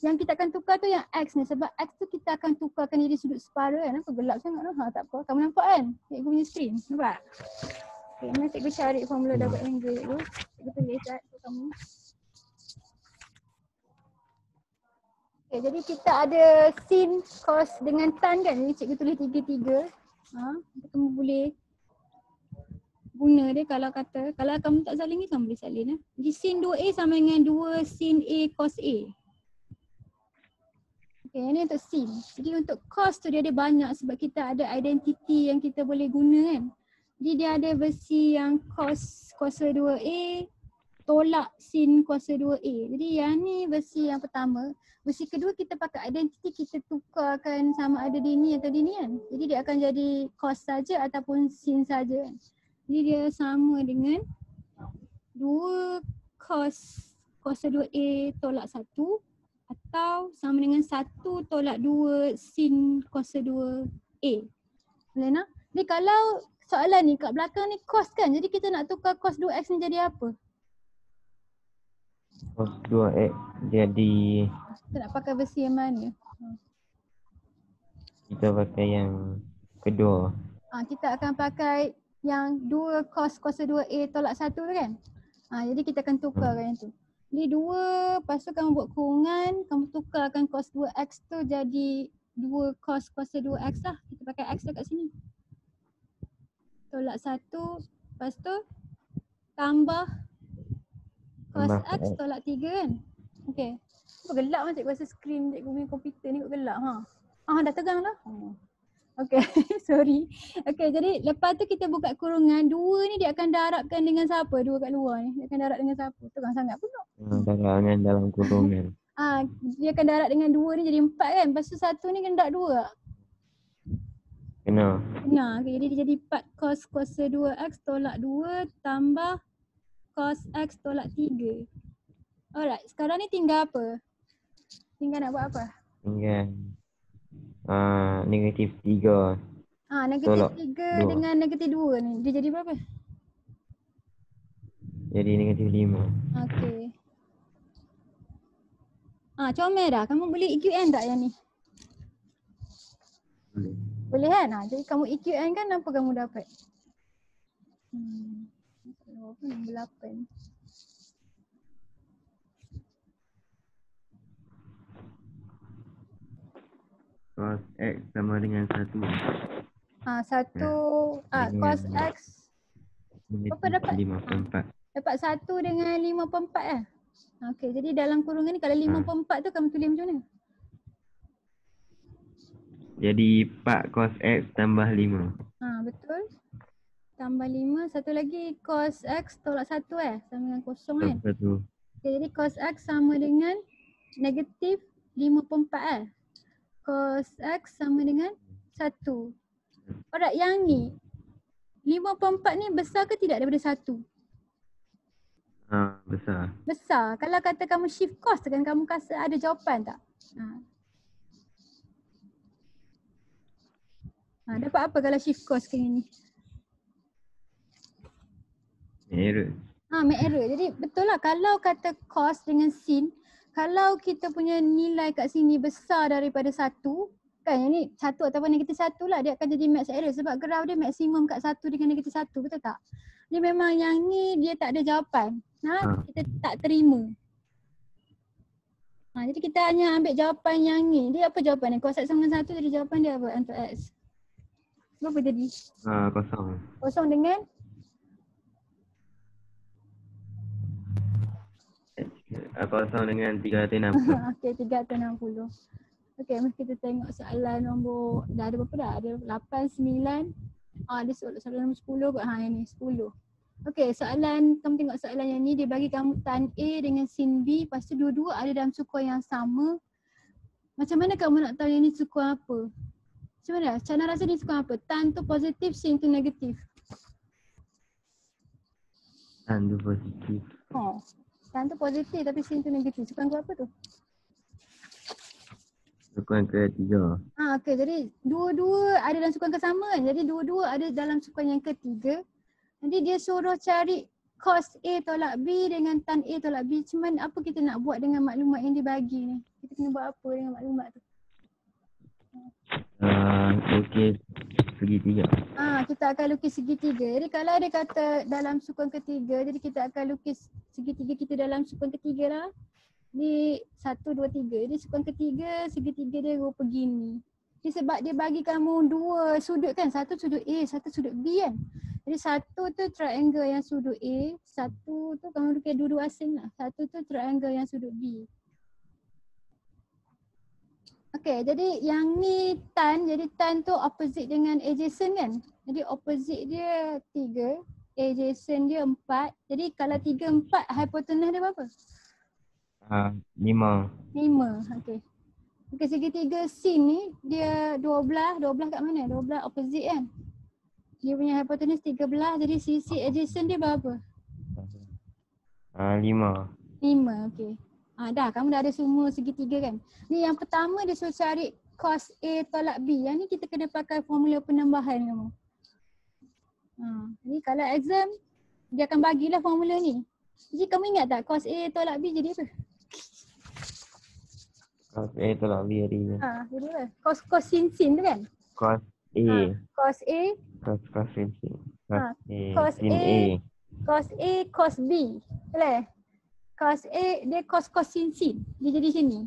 Yang kita akan tukar tu yang X ni. Sebab X tu kita akan tukarkan jadi sudut separa kan. Apa gelap sangat tu? Ha, tak apa. Kamu nampak kan? Cikgu punya screen. Nampak? Okay, mari cikgu cari formula double angle tu. Cikgu tulis untuk kamu. Okay, jadi kita ada sin, cos dengan tan kan. Jadi cikgu tulis 3-3. Kamu boleh guna dia kalau kamu tak salin ni kamu boleh salin. Jadi sin 2A sama dengan 2 sin A cos A. Okay, ini untuk sin. Jadi untuk cos tu dia ada banyak sebab kita ada identity yang kita boleh guna kan. Jadi dia ada versi yang cos kuasa 2A tolak sin kuasa 2A. Jadi yang ni versi yang pertama. Versi kedua kita pakai identity, kita tukarkan sama ada di ni atau di ni kan. Jadi dia akan jadi cos saja ataupun sin saja kan. Jadi dia sama dengan 2 cos kuasa 2A tolak 1 atau sama dengan 1 tolak 2 sin kuasa 2A. Boleh nak? Jadi kalau soalan ni kat belakang ni cos kan, jadi kita nak tukar cos 2x ni jadi apa? Cos 2x jadi Kita nak pakai versi yang mana? kita pakai yang kedua. Kita akan pakai yang 2 cos kuasa 2A tolak 1 tu kan? Jadi kita akan tukarkan yang tu. Jadi 2, lepas tu kamu buat kurungan, kamu tukarkan cos 2x tu jadi 2 cos kuasa 2x lah. Kita pakai x dekat sini. Tolak 1, lepas tu tambah cos x tolak 3 kan? Okay. Apa gelap macam kuasa skrin cikgu punya komputer ni kot gelap dah tegang dah. Okay, sorry. Okay, jadi lepas tu kita buka kurungan. 2 ni dia akan darabkan dengan siapa? 2 kat luar ni. Dia akan darab dengan siapa? Tegang sangat pula. Darab dengan dalam kurungan. Dia akan darab dengan 2 ni jadi 4 kan? Lepas tu 1 ni kena darab 2 tak? Kena. Okay, jadi dia jadi 4 cos kuasa 2x tolak 2 tambah cos x tolak 3. Alright, sekarang ni tinggal apa? Tinggal nak buat apa? Tinggal negatif 3. Negatif tolak 3 dengan negatif 2 ni. Dia jadi berapa? Jadi negatif 5. Okay. Comel dah. Kamu boleh EQN tak yang ni? Boleh. Boleh kan? Jadi kamu EQN kan apa kamu dapat? 8. Cos x sama dengan 1. Cos x apa dapat? 5/4. Dapat 1 dengan 5/4 lah. Okay, jadi dalam kurungan ni kalau 5/4 tu kamu tulis macam mana? Jadi 4 cos x tambah 5. Betul. Tambah 5, satu lagi cos x tolak 1 sama dengan kosong kan? Betul. Okay, jadi cos x sama dengan negatif 5/4 Cos x sama dengan 1. Alright, yang ni 5/4 ni besar ke tidak daripada 1? Besar. Besar. Kalau kata kamu shift cos kan kamu rasa ada jawapan tak? Dapat apa kalau shift cos ke ni? Error. Make error. Jadi betul lah kalau kata cos dengan sin, kalau kita punya nilai kat sini besar daripada 1, kan yang ni 1 ataupun negatif 1 lah, dia akan jadi max error sebab graf dia maksimum kat 1 dengan negatif 1, betul tak? Dia memang yang ni dia tak ada jawapan. Kita tak terima. Jadi kita hanya ambil jawapan yang ni. Dia apa jawapan ni? Cos x sama dengan 1 jadi jawapan dia apa untuk x? Berapa jadi? Kosong. Kosong dengan? Kosong dengan 360. Okey, 360. Okey, mari kita tengok soalan nombor, dah ada berapa dah? Ada 8, 9. Ada soalan nombor 10 kot. Yang ni 10. Okey, soalan, kamu tengok soalan yang ni, dia bagi kamu tan A dengan sin B, lepas tu dua-dua ada dalam sukuan yang sama. Macam mana kamu nak tahu yang ni sukuan apa? Macam mana? Cara rasa ni sukuan apa? Tan tu positif, sin tu negatif. Tan tu positif. Tan tu positif tapi sin tu negatif. Sukuan ke apa tu? Sukuan ketiga. Okey, jadi dua-dua ada dalam sukuan kesamaan. Jadi dua-dua ada dalam sukuan yang ketiga. Nanti dia suruh cari cos A tolak B dengan tan A tolak B. Cuman apa kita nak buat dengan maklumat yang dibagi ni? Kita kena buat apa dengan maklumat tu? Lukis segitiga. Kita akan lukis segitiga. Jadi kalau dia kata dalam sukun ketiga, jadi kita akan lukis segitiga kita dalam sukun ketiga lah. Di 1, 2, 3. Jadi sukun ketiga, segitiga dia rupa begini. Jadi sebab dia bagi kamu dua sudut kan. Satu sudut A, satu sudut B kan. Jadi satu tu triangle yang sudut A, satu tu kamu lukis dua-dua asing lah. Satu tu triangle yang sudut B. Okay, jadi yang ni tan, jadi tan tu opposite dengan adjacent kan. Jadi opposite dia 3, adjacent dia 4. Jadi kalau 3, 4, hypotenuse dia berapa? 5. 5, okay. Okay, segitiga sin ni dia 12 kat mana? 12 opposite kan. Dia punya hypotenuse 13, jadi sisi adjacent dia berapa? 5. 5, okay. Dah, kamu dah ada semua segitiga kan. Ni yang pertama dia suruh cari cos A tolak B. Yang ni kita kena pakai formula penambahan kamu. Ni kalau exam, dia akan bagilah formula ni. Jadi kamu ingat tak cos A tolak B jadi apa? Cos A tolak B jadi Jadi apa? Cos sin tu kan? cos A. Cos A. Cos sin. Cos sin A. Cos A, cos B. Boleh? Cos A dia cos sin. Dia jadi sini.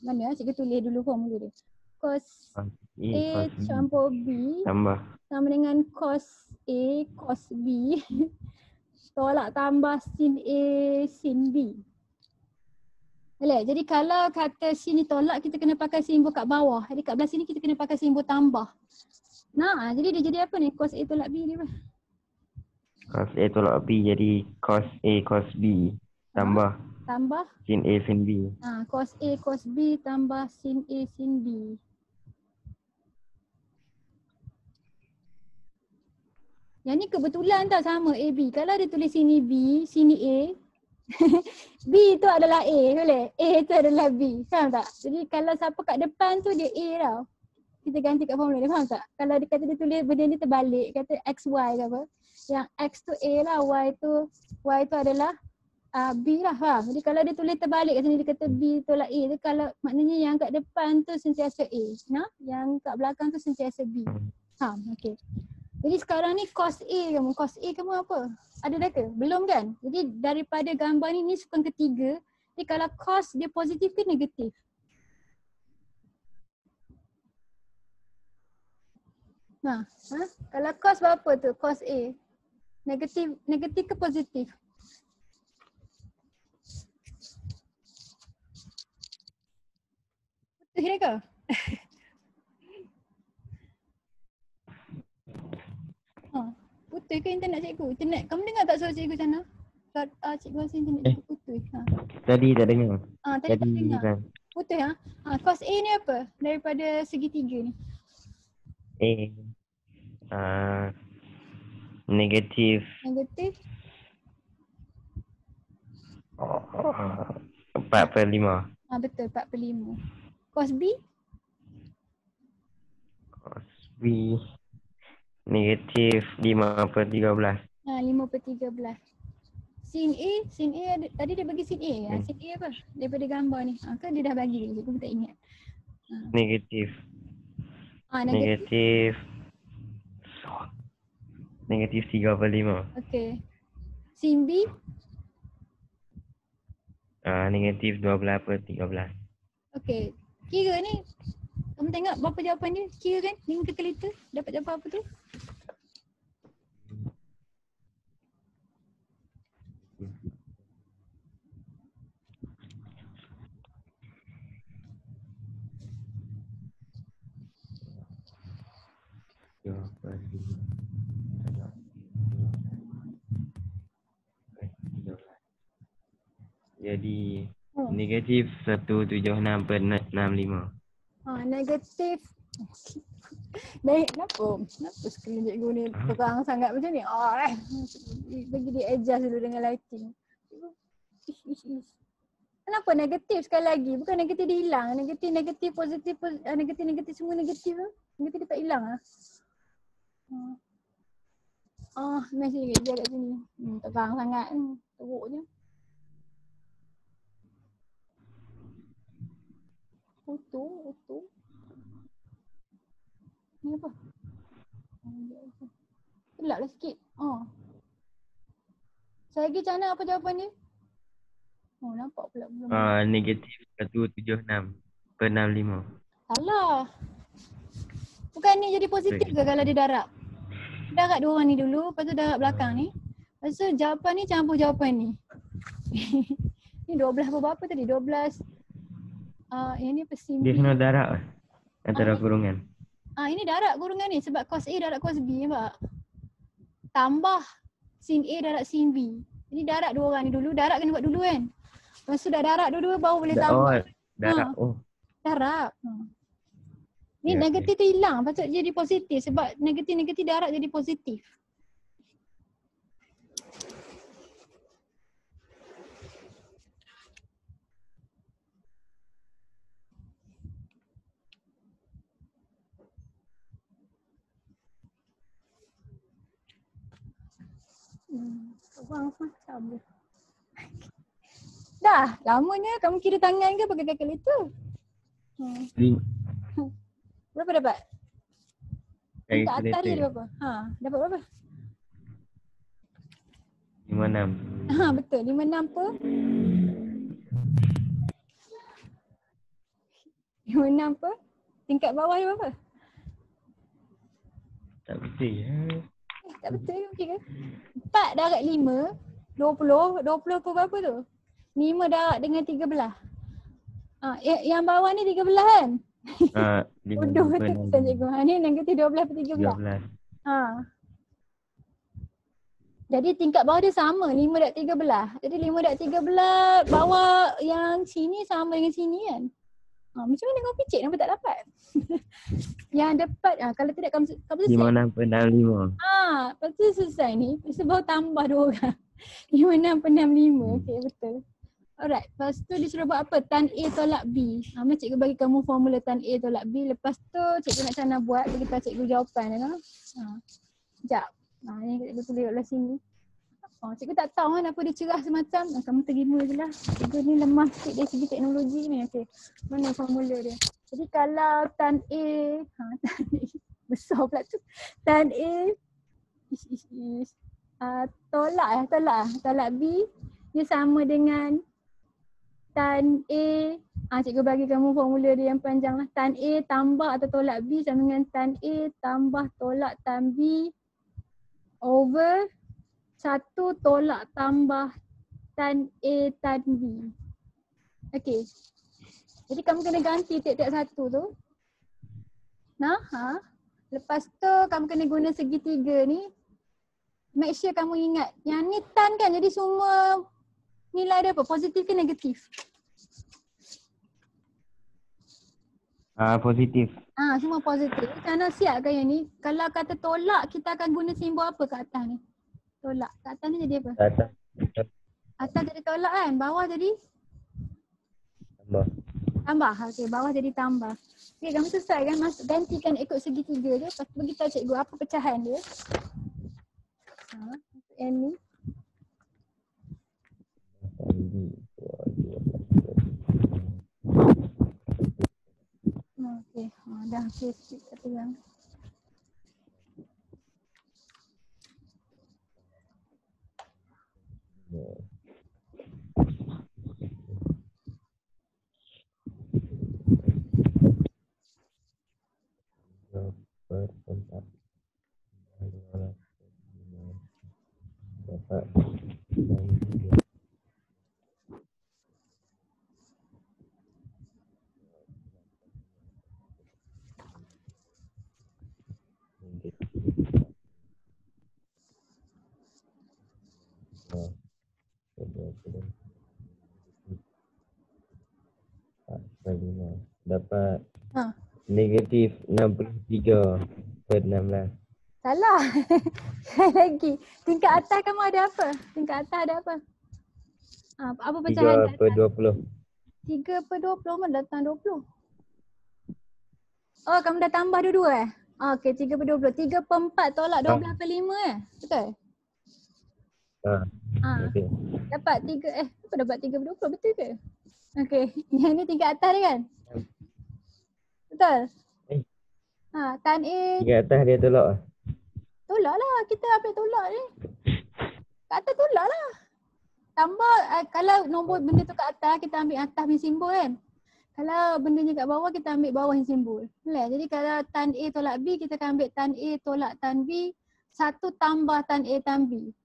Mana cikgu tulis dulu formula dia. Cos A campur B sama dengan cos A cos B tolak tambah sin A sin B. Boleh? Jadi kalau kata sini tolak, kita kena pakai simbol kat bawah. Jadi kat belah sini kita kena pakai simbol tambah. Jadi dia jadi apa ni? Cos A tolak B dia apa? Cos A tolak B jadi cos A cos B tambah sin A sin B. Cos A cos B tambah sin A sin B. Yang ni kebetulan tau sama AB. Kalau dia tulis sini B, sini A, B tu adalah A, boleh? A tu adalah B, faham tak? Jadi kalau siapa kat depan tu dia A tau. Kita ganti kat formula dia, faham tak? Kalau dia kata dia tulis benda ni terbalik, kata XY ke apa. Yang X tu A lah, Y tu adalah B lah, faham? Jadi kalau dia tulis terbalik kat sini, dia kata B tolak A tu, kalau maknanya yang kat depan tu sentiasa A. Yang kat belakang tu sentiasa B. Faham? Okay. Jadi sekarang ni cos A kamu apa? Ada dah ke? Belum kan? Jadi daripada gambar ni sukun ketiga. Jadi kalau cos dia positif ke negatif? Kalau cos berapa tu? Cos A. Negatif ke positif? Betul ke? Putus ke internet cikgu? Internet, kamu dengar tak suara cikgu sana? Cikgu rasa internet cikgu putus. Tadi tak dengar. Tadi tak dengar. Kan. Putus cos A ni apa? Daripada segitiga ni. Negatif. 4/5. Betul, 4/5. Cos B? Cos B negatif 5/13. 5/13. Sin A tadi dia bagi sin A. Sin A apa? Daripada gambar ni. Kan dia dah bagi, cikgu tak ingat. Negatif. Negatif 3/5. Okey. Sin B? Negatif 12/13. Okey. Kira ni, kamu tengok berapa jawapan dia? Kira kan? 5 kali tu. Dapat jawapan apa tu? Jadi negatif 176/65. Negatif. Baik, kenapa skrin cikgu ni terang sangat macam ni? Bagi dia adjust dulu dengan lighting. Kenapa negatif sekali lagi? Bukan negatif dia hilang. Negatif, positif, negatif semua negatif tu. Negatif dia tak hilang . Masih sikit je kat sini. Tak faham sangat. Teruk je. Auto. Ni apa? Gelap lah sikit. Saya lagi macam mana apa jawapan dia? Nampak pula belum. Negatif 176/65. Salah. Bukan ni jadi positif ke kalau dia darab? Darab dua orang ni dulu, lepas tu darab belakang ni. Lepas tu jawapan ni campur jawapan ni. Ni 12 berapa tadi? 12. Yang ni apa? Sin B. Dia kena darab antara kurungan. Ini darab kurungan ni sebab cos A darab cos B, nampak? Tambah sin A darab sin B. Jadi darab dua orang ni dulu, darab kena buat dulu kan? Lepas tu dah darab dua-dua baru boleh tambah. Darab. Darab. Ni Ya, negatif tu hilang, patut jadi positif sebab negatif-negatif darab jadi positif. Orang macam dia. Dah, lamanya kamu kira tangan ke pakai kalkulator? Berapa dapat? Tingkat atas dia berapa? Dapat berapa? 56. Betul. 56 per? 56 per? Tingkat bawah dia berapa? Tak betul ya. Tak betul ke? Okey ke? 4 darab 5, 20. 20 per berapa tu? 5 darab dengan 13. Yang bawah ni 13 kan? Bodoh betul pesan cikgu. Ni negatif 12 per 13. Jadi tingkat bawah dia sama, 5 darab 13. Jadi 5 darab 13 bawah yang sini sama dengan sini kan? Macam mana kau picit nampak tak dapat? Yang dapat, kalau tidak kamu selesai. 56/65. Lepas tu selesai ni, sebab tambah dua orang. 56/65, okey betul. Alright, lepas tu disuruh buat apa? Tan A tolak B. Macam cikgu bagi kamu formula tan A tolak B. Lepas tu cikgu nak sana buat, beritahu cikgu jawapan. Sekejap. Ni cikgu tulis kat sini. Cikgu tak tahu kan apa dia cerah semacam. Kamu terima je lah. Cikgu ni lemah sikit dari segi teknologi ni. Okey. Mana formula dia? Jadi kalau tan A, tan A besar pula tu. Tan A tolak B dia sama dengan tan A. Cikgu bagi kamu formula dia yang panjang lah. Tan A tambah atau tolak B sama dengan tan A tambah tolak tan B over 1 tolak tambah tan A tan B. Okey. Jadi kamu kena ganti tiap-tiap satu tu. Lepas tu kamu kena guna segitiga ni. Make sure kamu ingat. Yang ni tan kan, jadi semua nilai dia apa? Positif ke negatif? Positif. Semua positif. Macam siap kan yang ni? Kalau kata tolak, kita akan guna simbol apa kat atas ni? Tolak. Kat atas ni jadi apa? Atas jadi tolak kan? Bawah jadi? Tambah. Okey, bawah jadi tambah. Okey, kamu selesai kan? Gantikan ikut segitiga je. Lepas tu beritahu cikgu apa pecahan dia. N ni. Okey, dah okey sikit tak terang. Dapat negatif 63/16. Salah. Sekali lagi. Tingkat atas kamu ada apa? Tingkat atas ada apa? Apa pecahan? 3/20. 3/20 mana datang 20? Oh, kamu dah tambah dua-dua Okey, 3/20. 3/4 tolak 12/5 Betul? Okey. Dapat 3, apa dapat 3/20? Betul ke? Okey, yang ni tingkat atas dia kan? Betul? Tan A. Tingkat atas dia tolak. Tolak lah, kita ambil tolak ni. Kat atas tolak lah. Tambah, kalau nombor benda tu kat atas, kita ambil atas punya simbol kan? Kalau bendanya kat bawah, kita ambil bawah yang simbol. Boleh? Jadi kalau tan A tolak B, kita akan ambil tan A tolak tan B, 1 tambah tan A tan B.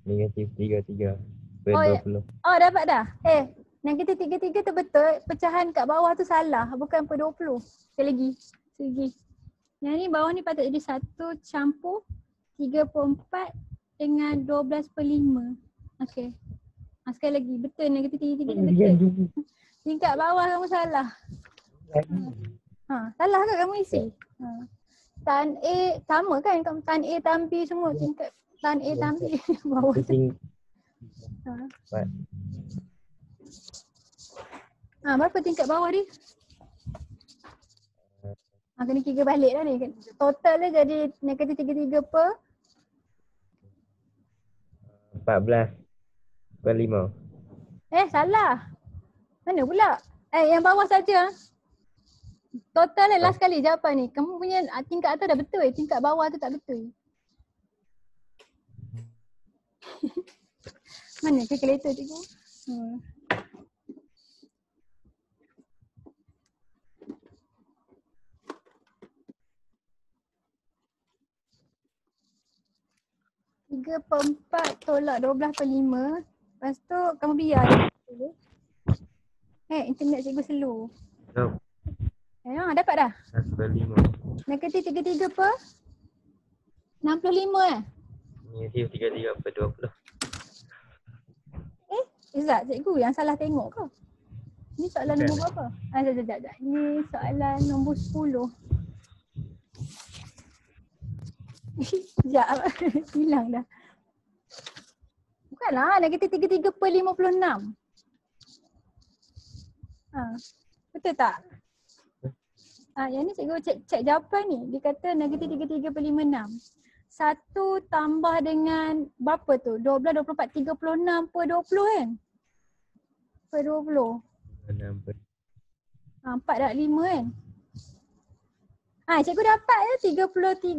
Negatif 3 per 20. Oh, dapat dah? Negatif 3 tu betul, pecahan kat bawah tu salah, bukan per 20. Sekali lagi. Yang ni bawah ni patut jadi 1 campur 3/4 dengan 12/5. Okey. Sekali lagi, betul negatif 3 tu betul. Tingkat bawah kamu salah. Salah ke kamu isi? Tan A sama kan? Tan A tan B semua tingkat tan A tan B bawah tu. Berapa tingkat bawah dia? Kena kira balik dah ni. Total dia jadi negatif 3 per 14/5. Salah. Mana pula? Yang bawah saja. Total dia last kali jawapan ni. Kamu punya tingkat atas dah betul. Tingkat bawah tu tak betul. Mana calculator cikgu? Tiga per 4 tolak 12/5. Lepas tu kamu biar dulu. Internet cikgu slow. Dapat dah? 1/5. Negatif 33 per 65 Negatif 33 per 20. Izzat, cikgu yang salah tengok ke? Ni soalan nombor berapa? Sekejap. Ni soalan nombor 10. Sekejap, hilang dah. Bukanlah, negatif 33 per 56. Betul tak? Yang ni cikgu cek jawapan ni. Dia kata negatif 33 per 56. 1 tambah dengan berapa tu? 12, 24, 36 per 20 kan? Per 20. 4 darab 5 kan? Cikgu dapat ya 33.56.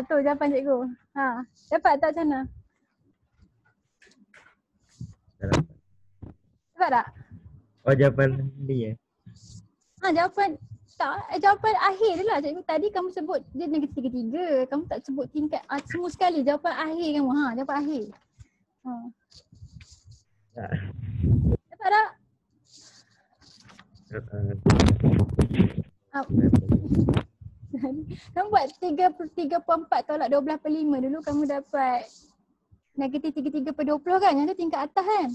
Tu jawapan cikgu. Dapat tak macam mana? Dapat tak? Jawapan ni Jawapan akhir je lah cikgu. Tadi kamu sebut dia negatif 33. Kamu tak sebut tingkat semua sekali. Jawapan akhir kamu. Jawapan akhir. Dapat tak? Kamu buat 3/4 tolak 12/5 dulu. Kamu dapat negatif 33 per 20 kan? Yang tu tingkat atas kan?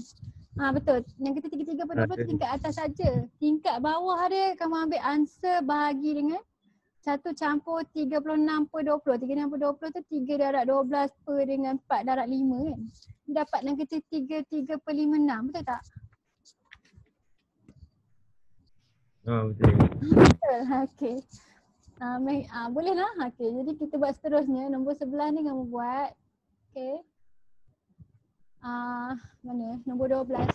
Betul. Negatif 33 per 20 tu tingkat atas saja. Tingkat bawah dia kamu ambil answer bahagi dengan 1 campur 36 per 20. 36 per 20 tu 3 darab 12 per dengan 4 darab 5 kan? Dapat negatif 3 per 56. Betul tak? Betul. Betul. Okey. Boleh lah. Okey. Jadi kita buat seterusnya. Nombor 11 ni kamu buat. Okey. Mana? Nombor 12.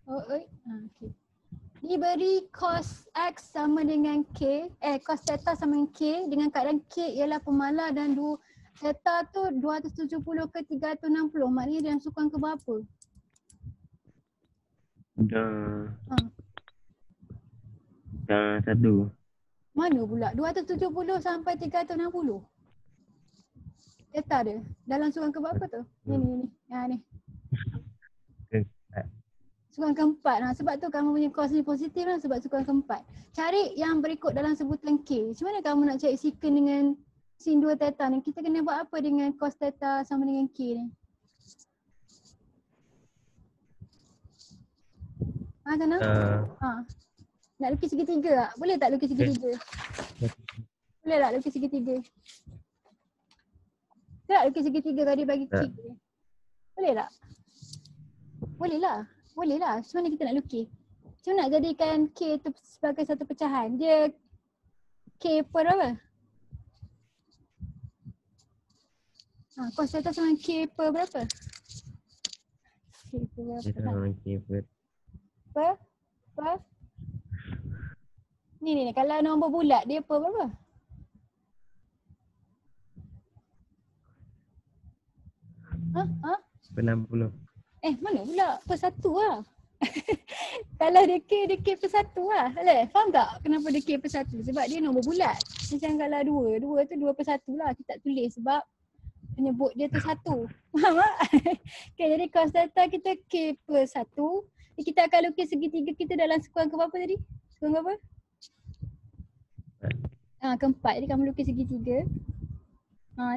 Okey. Diberi cos X sama dengan K. Cos theta sama dengan K dengan keadaan K ialah pemalar dan theta tu 270 ke 360. Maknanya dia yang sukan ke berapa? Dah 1. Mana pula? 270 sampai 360. Theta dia. Dalam sukan ke berapa tu? Ni. Ni. Sukan keempat. Sebab tu kamu punya cos ni positif lah sebab sukan keempat. Cari yang berikut dalam sebutan K. Macam mana kamu nak cari secant dengan sin 2 theta ni? Kita kena buat apa dengan cos theta sama dengan K ni? Macam mana? Nak lukis segitiga tak? Boleh tak lukis segitiga? Boleh tak lukis segitiga? Boleh tak lukis segitiga kalau dia bagi K? Boleh tak? Boleh lah. Macam mana kita nak lukis? Macam nak jadikan K tu sebagai satu pecahan? Dia K per apa? Cos theta sama K per berapa? K per berapa? Kita orang keyboard. Per? Ni. Kalau nombor bulat dia per berapa? Per 60. Mana pula? Per 1 lah. Kalau dia K per 1 lah. Faham tak kenapa dia K per 1? Sebab dia nombor bulat. Macam kalau 2 tu 2 per 1 lah. Kita tak tulis sebab penyebut dia tu 1. Faham tak? Okay, jadi cos theta kita K per 1. Kita akan lukis segitiga kita dalam sekuan ke berapa tadi? Sekuan ke berapa? Keempat. Jadi kamu lukis segitiga.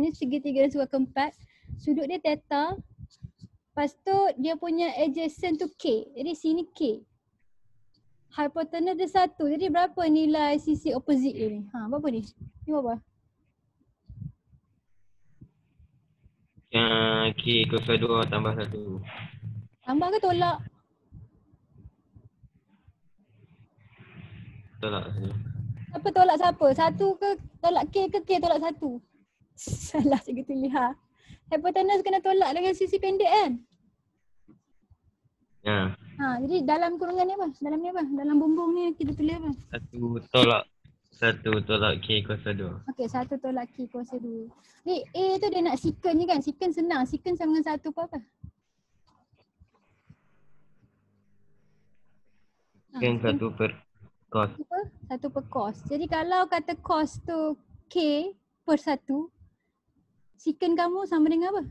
Ni segitiga dan sekuan keempat. Sudut dia theta. Lepas tu dia punya adjacent tu K. Jadi sini K. Hypotenuse dia 1. Jadi berapa nilai sisi opposite dia ni? Berapa ni? Ni berapa? K kuasa 2 tambah 1. Tambah ke tolak? Tolak saja. Apa tolak siapa? 1 ke tolak K ke K tolak 1? Salah cikgu tulis Hypotenuse kena tolak dengan sisi pendek kan? Ya. Jadi dalam kurungan ni apa? Dalam ni apa? Dalam bumbung ni kita tulis apa? 1 tolak K kuasa 2. Okey, 1 tolak K kuasa 2. Ni A tu dia nak secant je kan? Secant senang. Secant sama dengan 1 per apa? Kan 1 per cos. 1 per cos. Jadi kalau kata cos tu K per 1, secant kamu sama dengan apa?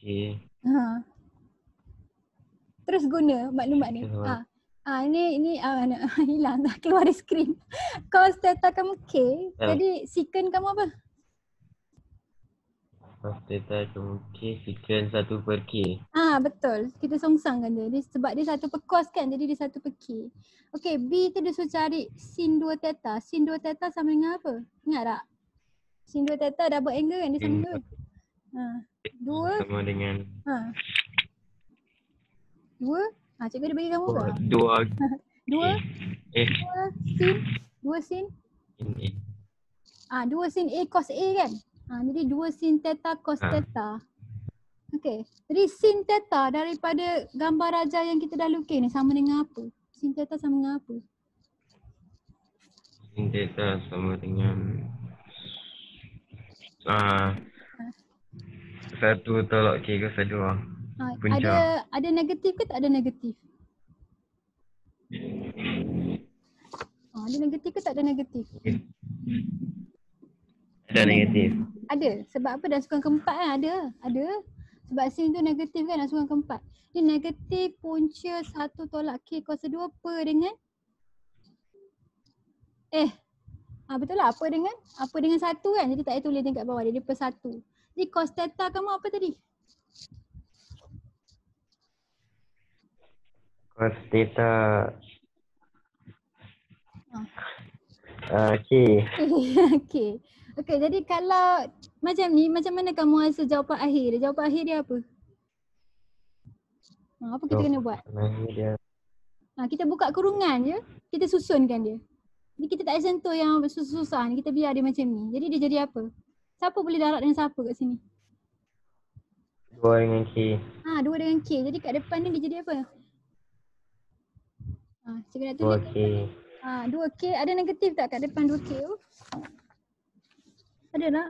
K. Terus guna maklumat ni. Ini hilang dah keluar dari skrin. Cos theta kamu K. Jadi secant kamu apa? Cos theta kamu K secant 1 per K. Betul. Kita songsangkan dia. Sebab dia 1 per cos kan. Jadi dia 1 per K. Okey, B tu dia suruh cari sin 2 theta. Sin 2 theta sama dengan apa? Ingat tak? Sin 2 theta double angle kan? Dia sama dengan 2. Sama dengan 2. Cikgu dia bagi kamu ke? 2 sin 2 sin A cos A kan? Jadi 2 sin theta cos theta. Okey. Jadi sin theta daripada gambar raja yang kita dah lukis ni sama dengan apa? Sin theta sama dengan apa? Sin theta sama dengan 1 tolak K kuasa 2. Punca. Ada negatif ke tak ada negatif? Ada negatif ke tak ada negatif? Ada negatif. Ada. Sebab apa? Dah sekuan keempat kan? Ada. Sebab sin tu negatif kan dah sekuan keempat. Ni negatif punca 1 tolak K kuasa 2 per dengan betul lah. Apa dengan 1 kan? Jadi tak payah tulis dekat bawah dia per 1. Jadi cos theta kamu apa tadi? Cos theta K. Okey, jadi kalau macam ni, macam mana kamu rasa jawapan akhir dia? Jawapan akhir dia apa? Apa kita kena buat? Kita buka kurungan je, kita susunkan dia. Jadi kita tak sentuh yang susah-susah ni, kita biar dia macam ni. Jadi dia jadi apa? Siapa boleh darab dengan siapa kat sini? 2 dengan K. 2 dengan K. Jadi kat depan ni dia jadi apa? Cikgu nak tulis. 2K. 2K. Ada negatif tak kat depan 2K tu? Ada tak?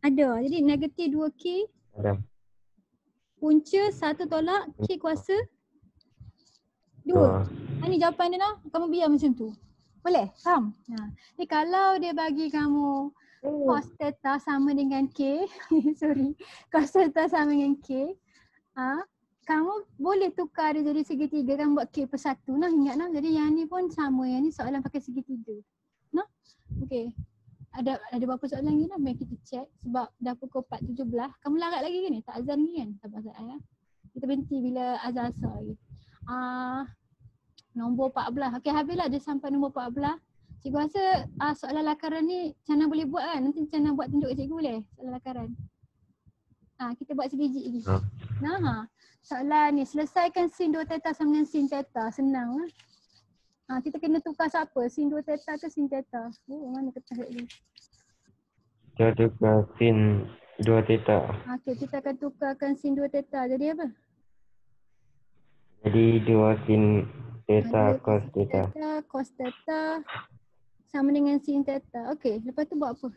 Ada. Jadi negatif 2K. Ada. Punca 1 tolak K kuasa 2. Ini jawapan dia lah. Kamu biar macam tu. Boleh? Faham? Jadi kalau dia bagi kamu cos theta sama dengan K. Cos theta sama dengan K. Kamu boleh tukar dia jadi segitiga kan buat K per 1 nah. Ingat nah. Jadi yang ni pun sama. Yang ni soalan pakai segitiga. Nah? Okey. Ada berapa soalan lagi lah. Mari kita check. Sebab dah pukul 4.17. Kamu larat lagi ke ni? Tak azan lagi kan? Tak azan ya. Kita berhenti bila azan asar lagi. Nombor 14. Okey, habislah dia sampai nombor 14. Cikgu rasa soalan lakaran ni Cana boleh buat kan? Nanti Cana buat tunjuk kat cikgu boleh? Soalan lakaran. Kita buat sebiji lagi. Nah, soalan ni selesaikan sin 2 theta sama dengan sin theta. Senang lah. Kita kena tukar siapa? Sin 2 theta ke sin theta? Mana kertas ni? Kita tukar sin 2 theta. Okey, kita akan tukarkan sin 2 theta. Jadi apa? Jadi 2 sin theta cos theta. Cos theta sama dengan sin theta. Okey, lepas tu buat apa?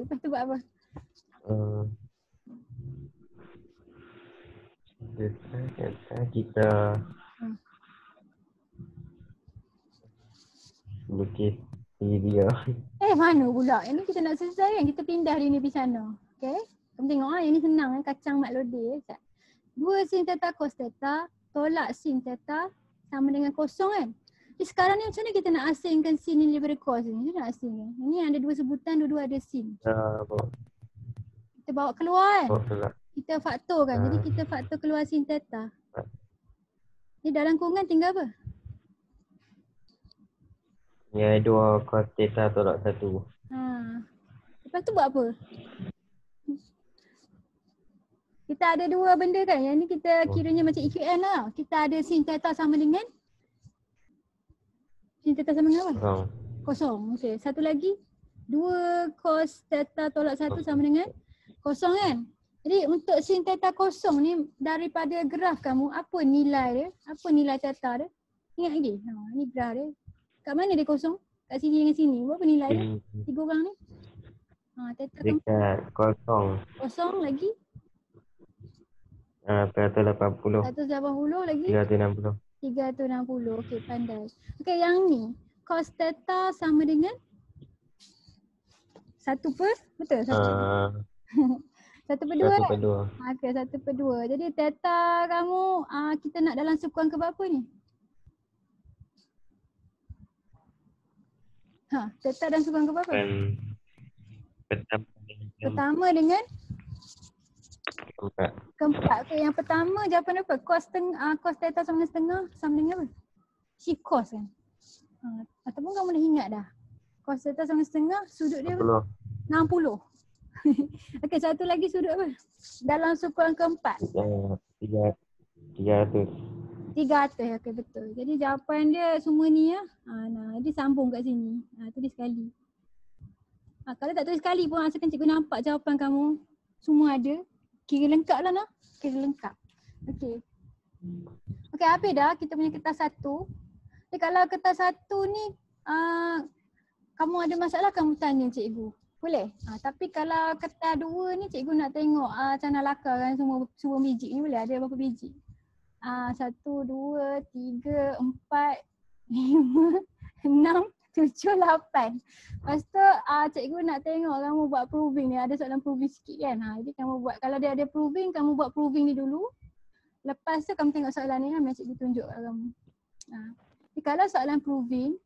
Lepas tu buat apa? Kita lukis dia. Mana pula? Yang ni kita nak selesai kan? Kita pindah dia ni pergi sana. Okay? Kamu tengok yang ni senang kan? Kacang mak lodeh. 2 sin theta cos theta tolak sin theta sama dengan kosong kan? Jadi sekarang ni macam mana kita nak asingkan sin ni daripada cos ni? Kita nak asingkan. Ini ada 2 sebutan, dua-dua ada sin. Kita bawa keluar kan? Kita faktorkan. Jadi kita faktor keluar sin theta. Jadi dalam kurungan tinggal apa? Ya, 2 cos theta tolak 1. Lepas tu buat apa? Kita ada 2 benda kan? Yang ni kita kiranya macam EQN lah. Kita ada sin theta sama dengan? Sin theta sama dengan apa? Kosong. Okey. Satu lagi. 2 cos theta tolak 1 sama dengan? Kosong kan? Jadi untuk sin theta kosong ni daripada graf kamu, apa nilai dia? Apa nilai theta dia? Ingat lagi? Ni graf dia. Kat mana dia kosong? Kat sini dengan sini. Berapa nilai dia? 3 orang ni? Theta kamu. Dekat kosong. Kosong lagi? 180. 180 lagi? 360. 360. Okey, pandai. Okey, yang ni. Cos theta sama dengan? 1 per? Betul? 1 per 2 kan? 1/2. Okey, 1 per 2. Jadi theta kamu kita nak dalam sukuan ke berapa ni? Theta dalam sukuan ke berapa? Pertama dengan? Keempat. Okay, yang pertama jawapan apa? Cos theta sama dengan setengah sama dengan apa? Shift cos kan? Ataupun kamu dah ingat dah? Cos theta sama dengan setengah, sudut dia apa? 60. Okey, satu lagi sudut apa? Dalam sukuan keempat. 300. 300, okey betul. Jadi jawapan dia semua ni ya. Jadi sambung kat sini. Tulis sekali. Kalau tak tulis sekali pun asalkan cikgu nampak jawapan kamu semua ada. Kira lengkap lah nak. Kira lengkap. Okey. Okey, habis dah kita punya kertas 1. Jadi kalau kertas 1 ni kamu ada masalah kamu tanya cikgu. Boleh? Tapi kalau kertas 2 ni cikgu nak tengok macam mana lakar kan semua biji ni boleh? Ada berapa biji? 1, 2, 3, 4, 5, 6, 7, 8. Lepas tu cikgu nak tengok kamu buat proving ni. Ada soalan proving sikit kan. Jadi kamu buat, kalau dia ada proving, kamu buat proving ni dulu. Lepas tu kamu tengok soalan ni kan, cikgu tunjuk kat kamu. Jadi kalau soalan proving,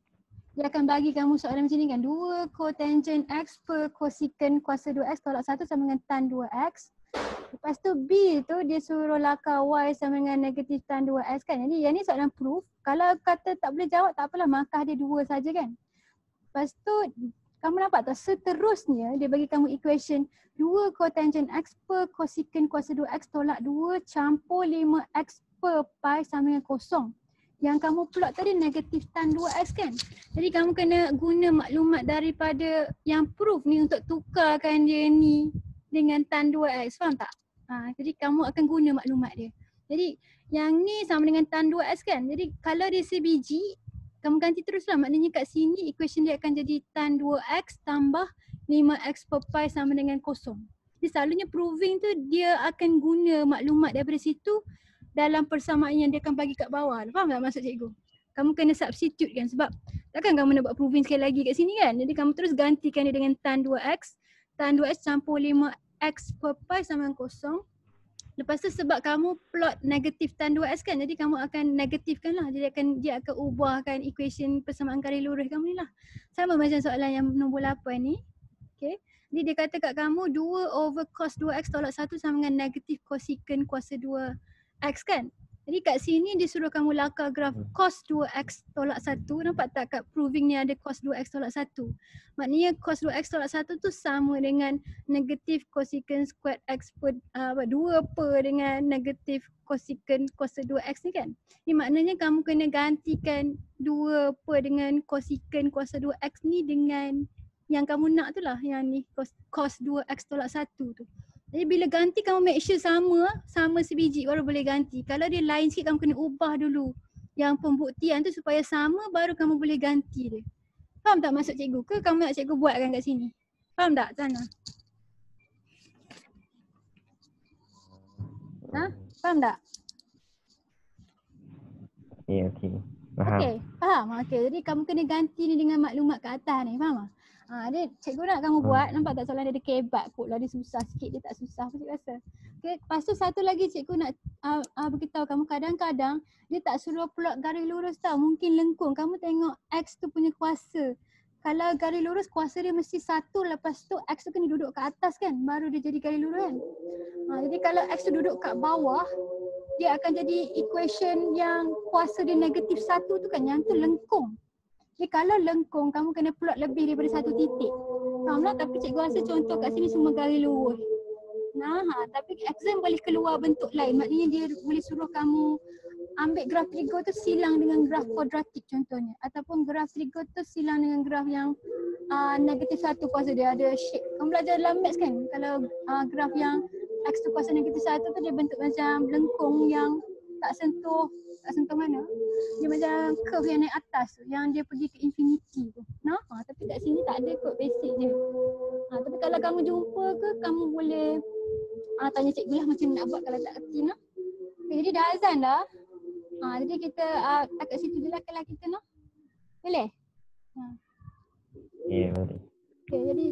dia akan bagi kamu soalan macam ni kan. 2 cotangent x per cosecant kuasa 2x tolak 1 sama dengan tan 2x. Lepas tu B tu dia suruh lakar y sama dengan negatif tan 2x kan. Jadi yang ni soalan proof. Kalau kata tak boleh jawab tak apalah, markah dia 2 saja kan. Lepas tu kamu nampak tak seterusnya dia bagi kamu equation 2 cotangent x per cosecant kuasa 2x tolak 2 campur 5x per pi sama dengan kosong. Yang kamu plot tadi negatif tan 2x kan. Jadi kamu kena guna maklumat daripada yang proof ni untuk tukarkan dia ni dengan tan 2x. Faham tak? Jadi kamu akan guna maklumat dia. Jadi yang ni sama dengan tan 2x kan. Jadi kalau dia sebiji, kamu ganti teruslah. Maknanya kat sini equation dia akan jadi tan 2x tambah 5x per pi sama dengan kosong. Jadi selalunya proving tu dia akan guna maklumat daripada situ dalam persamaan yang dia akan bagi kat bawah. Faham tak maksud cikgu? Kamu kena substitute kan sebab takkan kamu nak buat proving sekali lagi kat sini kan. Jadi kamu terus gantikan dia dengan tan 2x. Tan 2x campur 5x per pi sama dengan kosong. Lepas tu sebab kamu plot negatif tan 2x kan. Jadi kamu akan negatifkan lah. Jadi dia akan ubahkan equation persamaan kali lurus kamu ni lah. Sama macam soalan yang nombor 8 ni. Okay. Jadi dia kata kat kamu 2 over cos 2x tolak 1 sama dengan negatif cosecant kuasa 2x kan. Jadi kat sini dia suruh kamu lakar graf cos 2x tolak 1. Nampak tak kat proving ni ada cos 2x tolak 1. Maknanya cos 2x tolak 1 tu sama dengan negatif cosecant squared x per 2 per dengan negatif cosecant cos 2x ni kan. Ni maknanya kamu kena gantikan 2 per dengan cosecant cos 2x ni dengan yang kamu nak tu lah, yang ni cos 2x tolak 1 tu. Jadi bila ganti kamu make sure sama sebiji baru boleh ganti. Kalau dia lain sikit kamu kena ubah dulu yang pembuktian tu supaya sama baru kamu boleh ganti dia. Faham tak maksud cikgu ke kamu nak cikgu buatkan kat sini? Faham tak Sana? Ha? Faham tak? Okey. Faham. Okey, faham? Okey, jadi kamu kena ganti ni dengan maklumat kat atas ni, faham tak? Dia cikgu nak kamu buat, nampak tak soalan dia ada kebat kot lah, dia susah sikit, dia tak susah apa cikgu rasa. Okay, lepas tu satu lagi cikgu nak beritahu kamu, kadang-kadang dia tak suruh plot garis lurus tau, mungkin lengkung. Kamu tengok X tu punya kuasa. Kalau garis lurus kuasa dia mesti 1, lepas tu X tu kena duduk kat atas kan, baru dia jadi garis lurus kan. Jadi kalau X tu duduk kat bawah, dia akan jadi equation yang kuasa dia negatif 1 tu kan, yang tu lengkung. Jadi kalau lengkung, kamu kena plot lebih daripada 1 titik. Faham tak? Tapi cikgu rasa contoh kat sini semua garis lurus. Tapi exam boleh keluar bentuk lain. Maknanya dia boleh suruh kamu ambil graf trigo tu silang dengan graf kuadratik contohnya. Ataupun graf trigo tu silang dengan graf yang negatif 1 kuasa dia ada shape. Kamu belajar dalam maths kan? Kalau graf yang X tu kuasa negatif 1 tu dia bentuk macam lengkung yang tak sentuh mana? Dia macam curve yang naik atas tu, yang dia pergi ke infinity tu. Tapi kat sini tak ada kot, basic je. Tapi kalau kamu jumpa ke, kamu boleh tanya cikgu lah macam nak buat kalau tak kerti. Okay, jadi dah azan dah. Jadi kita kat situ je lah kelas kita. Boleh? Ya, boleh. Okay, jadi